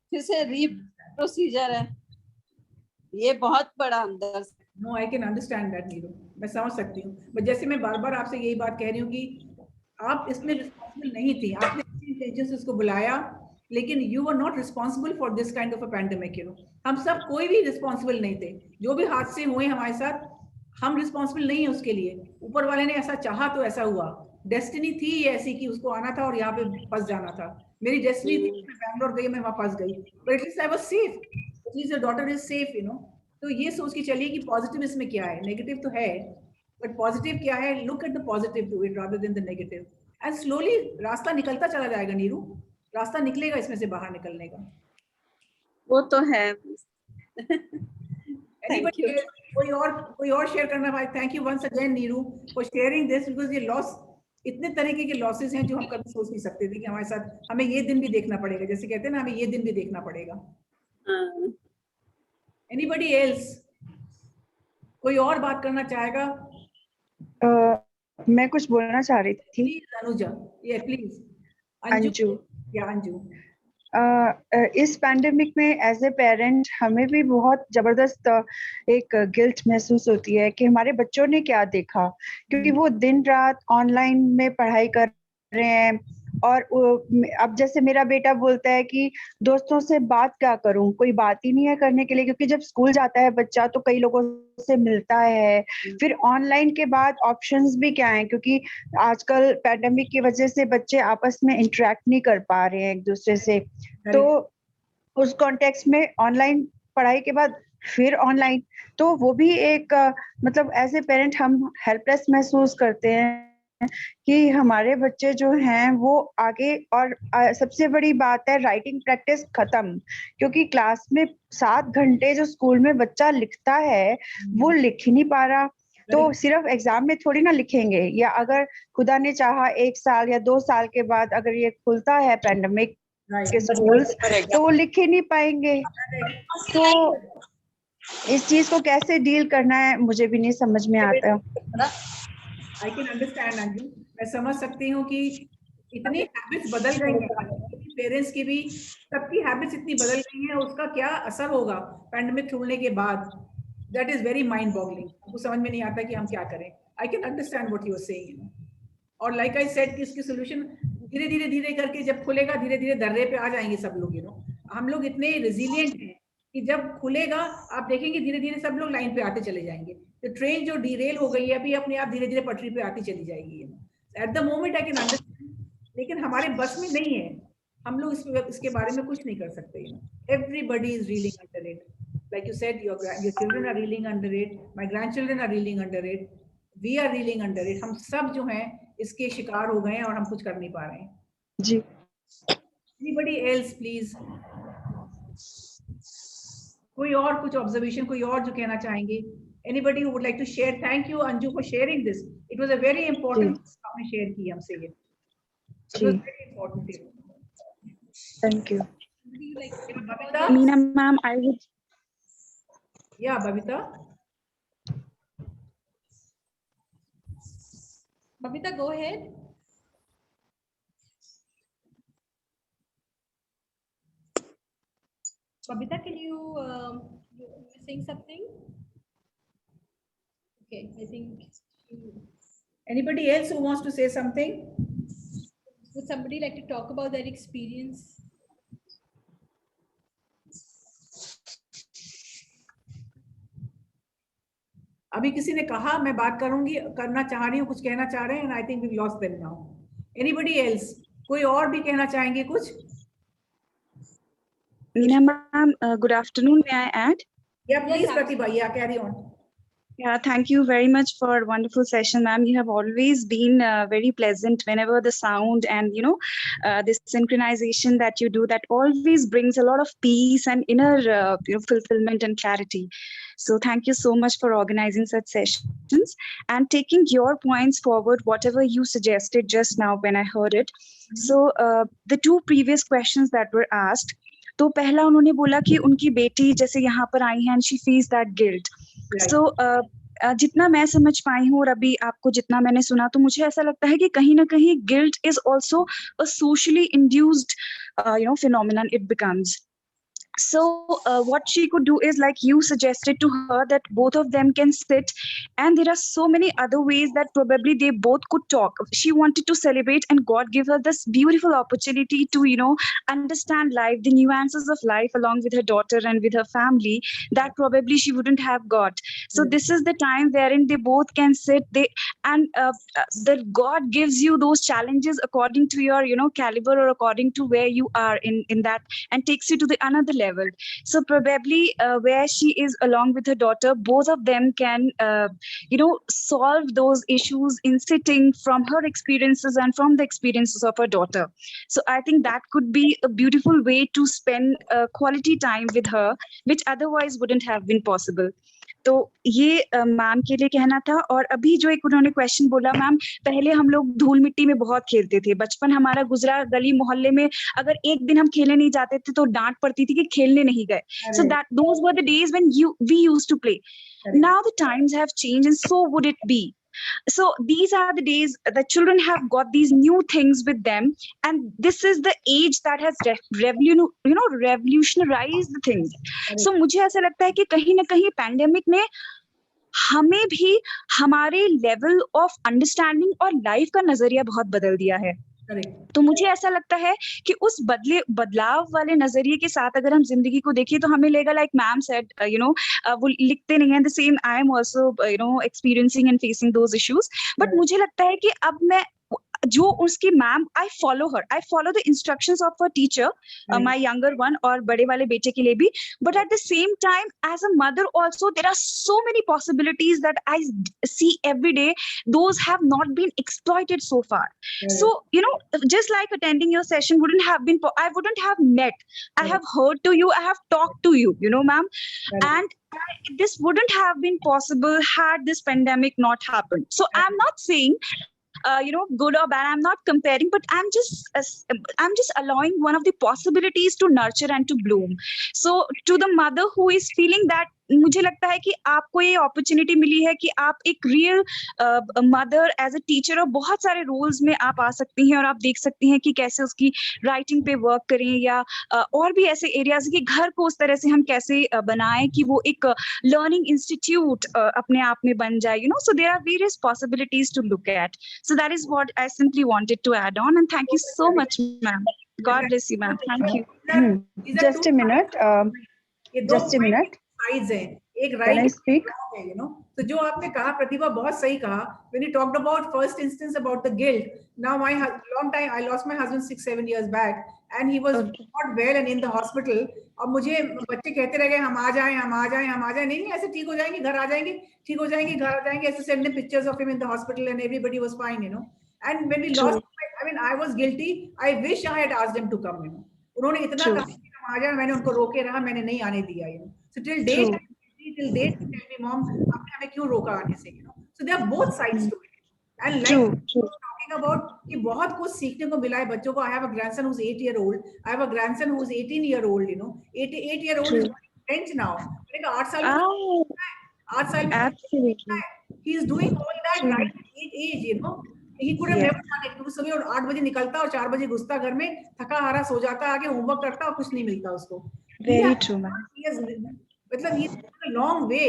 फिर से री प्रोसीजर है, ये बहुत बड़ा अंदर। No, I can understand that Neeru, मैं समझ सकती हूँ, बट जैसे मैं बार बार आपसे यही बात कह रही हूँ कि आप इसमें रिस्पॉन्सिबल नहीं थी, आपने इंटेंशन से उसको बुलाया, लेकिन you were not responsible for this kind of a pandemic, you know. हम सब कोई भी रिस्पॉन्सिबल नहीं थे, जो भी हादसे हुए हमारे साथ हम रिस्पॉन्सिबल नहीं है उसके लिए, ऊपर वाले ने ऐसा चाहा तो ऐसा हुआ, डेस्टिनी थी ऐसी कि उसको आना था और यहाँ पे फंस जाना था। मेरी डेस्टिनी थी, मैं बैंगलोर गई, मैं वहां फंस गई, but at least I was safe, at least your daughter is safe, you know. तो ये सोच के चलिए कि पॉजिटिव इसमें क्या है, नेगेटिव तो है बट पॉजिटिव क्या है, look at the positive to it rather than the negative, and slowly रास्ता निकलता चला जाएगा नीरू, रास्ता निकलेगा इसमें से बाहर निकलने का, वो तो है। कोई और शेयर करना भाई? Thank you once again Neeru for sharing this, because ये लॉस, इतने तरीके के लॉसेस हैं जो हम कभी सोच नहीं सकते थे कि हमारे साथ, हमें ये दिन भी देखना पड़ेगा, जैसे कहते हैं ना, हमें ये दिन भी देखना पड़ेगा। एनीबडी एल्स, कोई और बात करना चाहेगा? मैं कुछ बोलना चाह रही थी। प्लीज अनुजा, ये प्लीज। अंजू, या अंजू, इस पैंडेमिक में एज ए पेरेंट हमें भी बहुत जबरदस्त एक गिल्ट महसूस होती है कि हमारे बच्चों ने क्या देखा, क्योंकि वो दिन रात ऑनलाइन में पढ़ाई कर रहे हैं, और अब जैसे मेरा बेटा बोलता है कि दोस्तों से बात क्या करूं, कोई बात ही नहीं है करने के लिए, क्योंकि जब स्कूल जाता है बच्चा तो कई लोगों से मिलता है, फिर ऑनलाइन के बाद ऑप्शंस भी क्या हैं, क्योंकि आजकल पैंडेमिक की वजह से बच्चे आपस में इंटरेक्ट नहीं कर पा रहे हैं एक दूसरे से, तो उस कॉन्टेक्स्ट में ऑनलाइन पढ़ाई के बाद फिर ऑनलाइन, तो वो भी एक मतलब एज ए पेरेंट हम हेल्पलेस महसूस करते हैं कि हमारे बच्चे जो हैं वो आगे, और सबसे बड़ी बात है राइटिंग प्रैक्टिस खत्म, क्योंकि क्लास में 7 घंटे जो स्कूल में बच्चा लिखता है वो लिख ही नहीं पा रहा, तो सिर्फ एग्जाम में थोड़ी ना लिखेंगे, या अगर खुदा ने चाहा 1 साल या 2 साल के बाद अगर ये खुलता है पैंडेमिक के स्कूल्स, तो वो लिख ही नहीं पाएंगे। तो इस चीज को कैसे डील करना है मुझे भी नहीं समझ में आता। आई कैन अंडरस्टैंड अंजू, मैं समझ सकती हूँ कि इतनी हैबिट्स बदल गई हैं, पेरेंट्स की भी, सबकी हैबिट्स इतनी बदल गई हैं, उसका क्या असर होगा पैंडेमिक खुलने के बाद, that is very mind boggling, आपको समझ में नहीं आता कि हम क्या करें। I can understand what you are saying, और लाइक आई सेड कि इसकी सोल्यूशन धीरे धीरे धीरे करके जब खुलेगा, धीरे धीरे दर्रे पे आ जाएंगे सब लोग। हम लोग इतने रेजिलिएंट हैं कि जब खुलेगा आप देखेंगे धीरे धीरे सब लोग लाइन पे आते चले जाएंगे। तो ट्रेन जो डीरेल हो गई है अभी अपने आप धीरे धीरे पटरी पे आती चली जाएगी। At the moment I can understand, लेकिन हमारे बस में नहीं है, हम लोग इसके बारे में कुछ नहीं कर सकते। Everybody is railing under it, like you said, your children are reeling under it, my grandchildren are reeling under it, we are reeling under it. हम सब जो हैं इसके शिकार हो गए हैं और हम कुछ कर नहीं पा रहे हैं जी। Anybody else please? कोई और कुछ ऑब्जर्वेशन, कोई और जो कहना चाहेंगे? Anybody who would like to share? Thank you Anju for sharing this. It was a very important आपने शेयर की हमसे ये. It was very important. Thank you. Babita? Meena ma'am, I would. Yeah, Babita. Babita, go ahead. Babita, can you saying something? Okay, I think. Anybody else who wants to say something? Would somebody like to talk about their experience? अभी किसी ने कहा मैं बात करूंगी, करना चाह रही हूँ, कुछ कहना चाह रहे हैं, and I think we've lost them now. Anybody else? कोई और भी कहना चाहेंगे कुछ? Meena ma'am, good afternoon. May I add? Yeah, please, Pratibha. Yeah, carry on. Yeah, thank you very much for a wonderful session, ma'am. You have always been very pleasant whenever the sound and, this synchronization that you do, that always brings a lot of peace and inner fulfillment and clarity. So thank you so much for organizing such sessions and taking your points forward, whatever you suggested just now when I heard it. So the two previous questions that were asked, तो पहला उन्होंने बोला कि उनकी बेटी जैसे यहाँ पर आई है and she feels that guilt. So जितना मैं समझ पाई हूँ और अभी आपको जितना मैंने सुना, तो मुझे ऐसा लगता है कि कहीं ना कहीं guilt is also a socially induced phenomenon it becomes. So what she could do is, like you suggested to her, that both of them can sit, and there are so many other ways that probably they both could talk. She wanted to celebrate, and God gave her this beautiful opportunity to understand life, the nuances of life along with her daughter and with her family that probably she wouldn't have got. So this is the time wherein they both can sit, that God gives you those challenges according to your caliber, or according to where you are in that, and takes you to the another level. So probably where she is along with her daughter, both of them can solve those issues in sitting from her experiences and from the experiences of her daughter. So I think that could be a beautiful way to spend quality time with her, which otherwise wouldn't have been possible. तो ये ma'am के लिए कहना था। और अभी जो एक उन्होंने क्वेश्चन बोला, मैम पहले हम लोग धूल मिट्टी में बहुत खेलते थे, बचपन हमारा गुजरा गली मोहल्ले में, अगर एक दिन हम खेलने नहीं जाते थे तो डांट पड़ती थी कि खेलने नहीं गए। So that those were the days when we used to play. Now the times have changed, and so would it be. So these are the days the children have got these new things with them, and this is the age that has revolutionized the things. So मुझे ऐसा लगता है कि कहीं ना कहीं pandemic ने हमें भी हमारे लेवल ऑफ अंडरस्टैंडिंग और लाइफ का नजरिया बहुत बदल दिया है। तो मुझे ऐसा लगता है कि उस बदलाव वाले नजरिए के साथ अगर हम जिंदगी को देखें तो हमें लगेगा, लाइक मैम सेड, वो लिखते नहीं है, the same I am also experiencing and facing those issues. But मुझे लगता है कि अब मैं जो उसकी ma'am, I follow the instructions of a teacher, my younger one, और बड़े वाले बेटे के लिए भी। But at the same time as a mother also there are so many possibilities that I see every day, those have not been exploited so far. So just like attending your session wouldn't have been, I wouldn't have met, I have heard to you, I have talked to you, ma'am, and this wouldn't have been possible had this pandemic not happened. So I'm not saying good or bad, I'm not comparing, but I'm just allowing one of the possibilities to nurture and to bloom. So to the mother who is feeling that मुझे लगता है कि आपको ये opportunity मिली है कि आप एक real mother as a teacher और बहुत सारे रोल्स में आप आ सकती हैं और आप देख सकती हैं कि कैसे उसकी राइटिंग पे वर्क करें या और भी ऐसे एरियाज कि घर को उस तरह से हम कैसे बनाएं कि वो एक लर्निंग इंस्टीट्यूट अपने आप में बन जाए, you know. So there are various possibilities to look at. So that is what I simply wanted to add on, and thank you so much, ma'am. God bless you, ma'am. Thank you. Just a minute. Just a minute. Sides हैं, एक Can I right speak? है, you know. तो जो आपने कहा प्रतिभा बहुत सही कहा. When you talked about first instance about the guilt. Now my long time I lost my husband 6-7 years back and he was not well and in the hospital. अब मुझे बच्चे कहते रह गए हम आ जाएं हम आ जाएं हम आ जाएं. नहीं ऐसे ठीक हो जाएंगे घर आ जाएंगे ठीक हो जाएंगे घर आ जाएंगे. ऐसे send them pictures of him in the hospital and everybody was fine, you know. And when we lost, I mean I was guilty. I wish I had asked them to come, you know. उन्होंने इतना कहा कि हम आ जाए, मैंने उनको रोके रहा, मैंने नहीं आने दिया, you know. So till date tell me mom आपने हमें क्यों रोका आने से, you know. So there are both sides to it. And like talking about कि बहुत कुछ सीखने को मिला है बच्चों को. I have a grandson who's 8-year-old. I have a grandson who's 18-year-old, you know. 8-year-old is French now. मैंने कहा 8 साल में 8 साल में he is doing all that right at age, you know. He could have never done it. क्योंकि सुबह 8 बजे निकलता और 4 बजे घुसता घर में, थका हारा सो जाता, आके होमवर्क करता और कुछ नहीं मिलता उसको. Very true, ma'am. मतलब ये लॉन्ग वे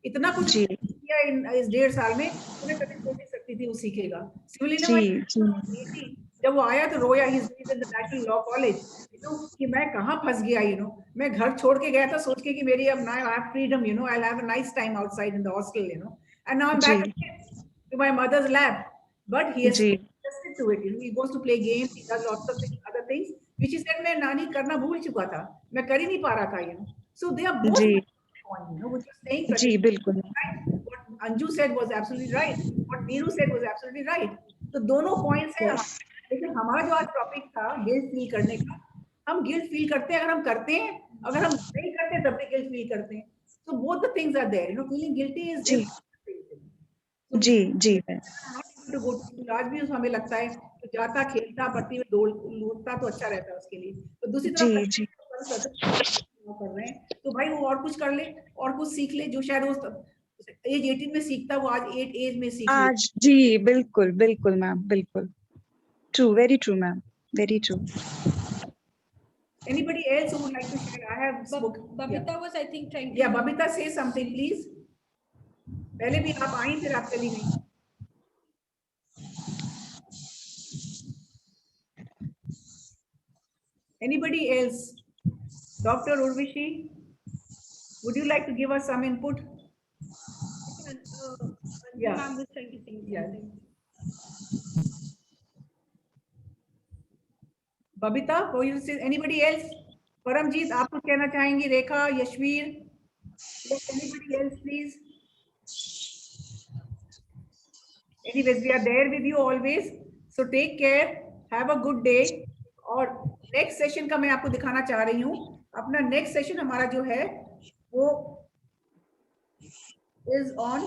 इतना कुछ किया इस 1.5 साल में. मुझे कभी सोच नहीं सकती थी वो सीखेगा. सिमिलरली जब वो आया तो रोया. He is in the national law college, you know, कि मैं कहाँ फंस गया, यू नो. मैं घर छोड़ के गया था सोच के कि मेरी अब ना I have freedom, you know. I will have a nice time outside in the hostel, you know. And now I am back to my mother's lab. But he has adjusted to it, you know. He goes to play games, he does lots of things, other things which he said मैं नानी करना भूल चुका था, मैं कर ही नहीं पा रहा था, you know. So they are both point, you know, what you're saying, right? What Anju said was absolutely right. What Neeru said was absolutely right. तो दोनों points हैं. लेकिन हमारा जो आज टॉपिक था गिल्ट फील करने का, हम गिल्ट फील करते हैं अगर हम करते हैं, अगर हम नहीं करते तब भी गिल्ट फील करते हैं. So both the things are there, you know. Feeling guilty is ji to go to school. आज भी हमें लगता है तो जाता खेलता पट्टी में लूटता तो अच्छा रहता है उसके लिए. तो दूसरी तरफ कर रहे हैं तो भाई वो और कुछ कर ले और कुछ सीख ले जो शायद वो एज 18 में सीखता वो आज 8 एज में सीख ले. आज जी बिल्कुल बिल्कुल मैम बिल्कुल. True, very true, ma'am. Very true. Anybody else who would like to share? I have spoken. Babita was, I think, trying to. Yeah, Babita, say something, please. पहले भी आप आई फिर आप चली गई. Anybody else? Dr. Urvishi, would you like to give us some input? Yeah. I'm just trying to think. Yeah. Babita, or you say anybody else? Paramjeet, आप कुछ कहना चाहेंगी? रेखा, Yashveer, anybody else, please? Anyways, we are there with you always. So take care. Have a good day. और next session का मैं आपको दिखाना चाह रही हूँ. अपना next session हमारा जो है वो is on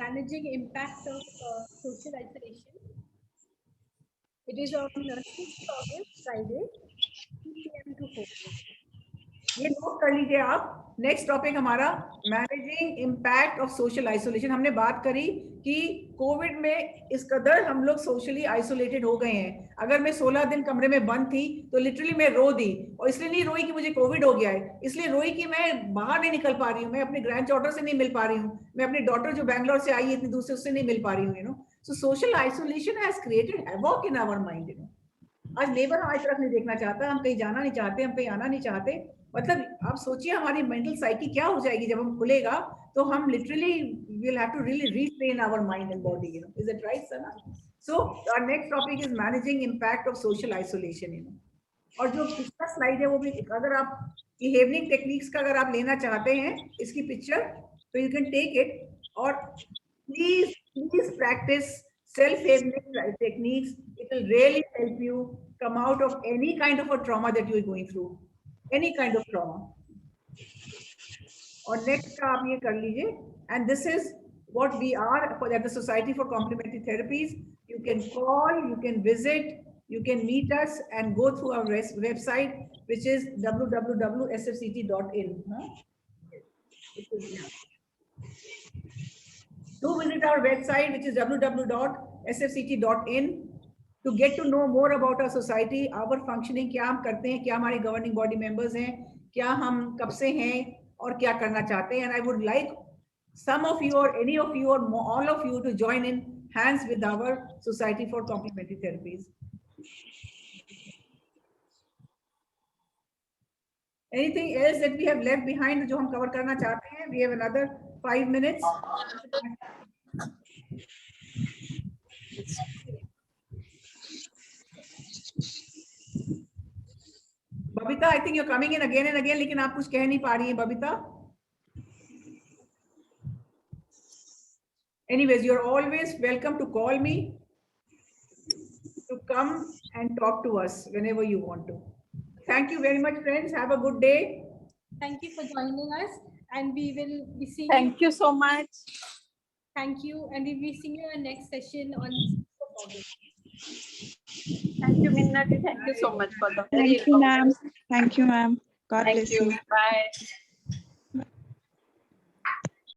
managing impact of social isolation. It is on 6th August, Friday, 2 p.m. to 4 p.m. ये नोट कर लीजिए आप. नेक्स्ट टॉपिक हमारा managing impact of social isolation. हमने बात करी कि कोविड में इस कदर हम लोग सोशली आइसोलेटेड हो गए हैं. अगर मैं 16 दिन कमरे में बंद थी तो लिटरली मैं रो दी. और इसलिए नहीं रोई कि मुझे कोविड हो गया है, इसलिए रोई कि मैं बाहर नहीं निकल पा रही हूँ, मैं अपने ग्रैंड डॉटर से नहीं मिल पा रही हूँ, मैं अपनी डॉटर जो बैंगलोर से आई है इतनी दूर से उससे नहीं मिल पा रही हूँ, you know. So social isolation has created havoc in our mind, you know. आज लेबर हमारी तरफ नहीं देखना चाहता, हम कहीं जाना नहीं चाहते, हम कहीं आना नहीं चाहते. मतलब आप सोचिए हमारी मेंटल साइकी क्या हो जाएगी जब हम खुलेगा. तो हम literally will have to really retrain our mind and body, you know. Is it right Sana? So our next topic is managing impact of social isolation, you know. और जो पिछला स्लाइड है वो भी अगर आप बिहेवियरिंग टेक्निक्स का अगर आप लेना चाहते हैं इसकी पिक्चर तो यू कैन टेक इट. और please practice self-help techniques. It will really help you come out of any kind of a trauma that you are going through, any kind of trauma. और next का आप ये कर लीजिए. And this is what we are at the Society for Complementary Therapies. You can call, you can visit, you can meet us and go through our website, which is www.sfct.in. Do visit our website, which is www.sfct.in, to get to know more about our society, our functioning, क्या हम करते हैं, क्या हमारे governing body members हैं, क्या हम कब से हैं और क्या करना चाहते हैं. And I would like some of you or any of you or all of you to join in hands with our Society for Complementary Therapies. Anything else that we have left behind जो हम cover करना चाहते हैं? We have another 5 minutes. Babita, I think you're coming in again and again, लेकिन आप कुछ कह नहीं पा रही हैं, Babita. Anyways, you're always welcome to call me, to come and talk to us whenever you want to. Thank you very much, friends. Have a good day. Thank you for joining us, and we will be seeing Thank you so much. Thank you, and we'll be seeing you in our next session on August. Thank you, Minnati. Thank you so much for the Thank you, ma'am. Thank you, ma'am. God bless you. Bye.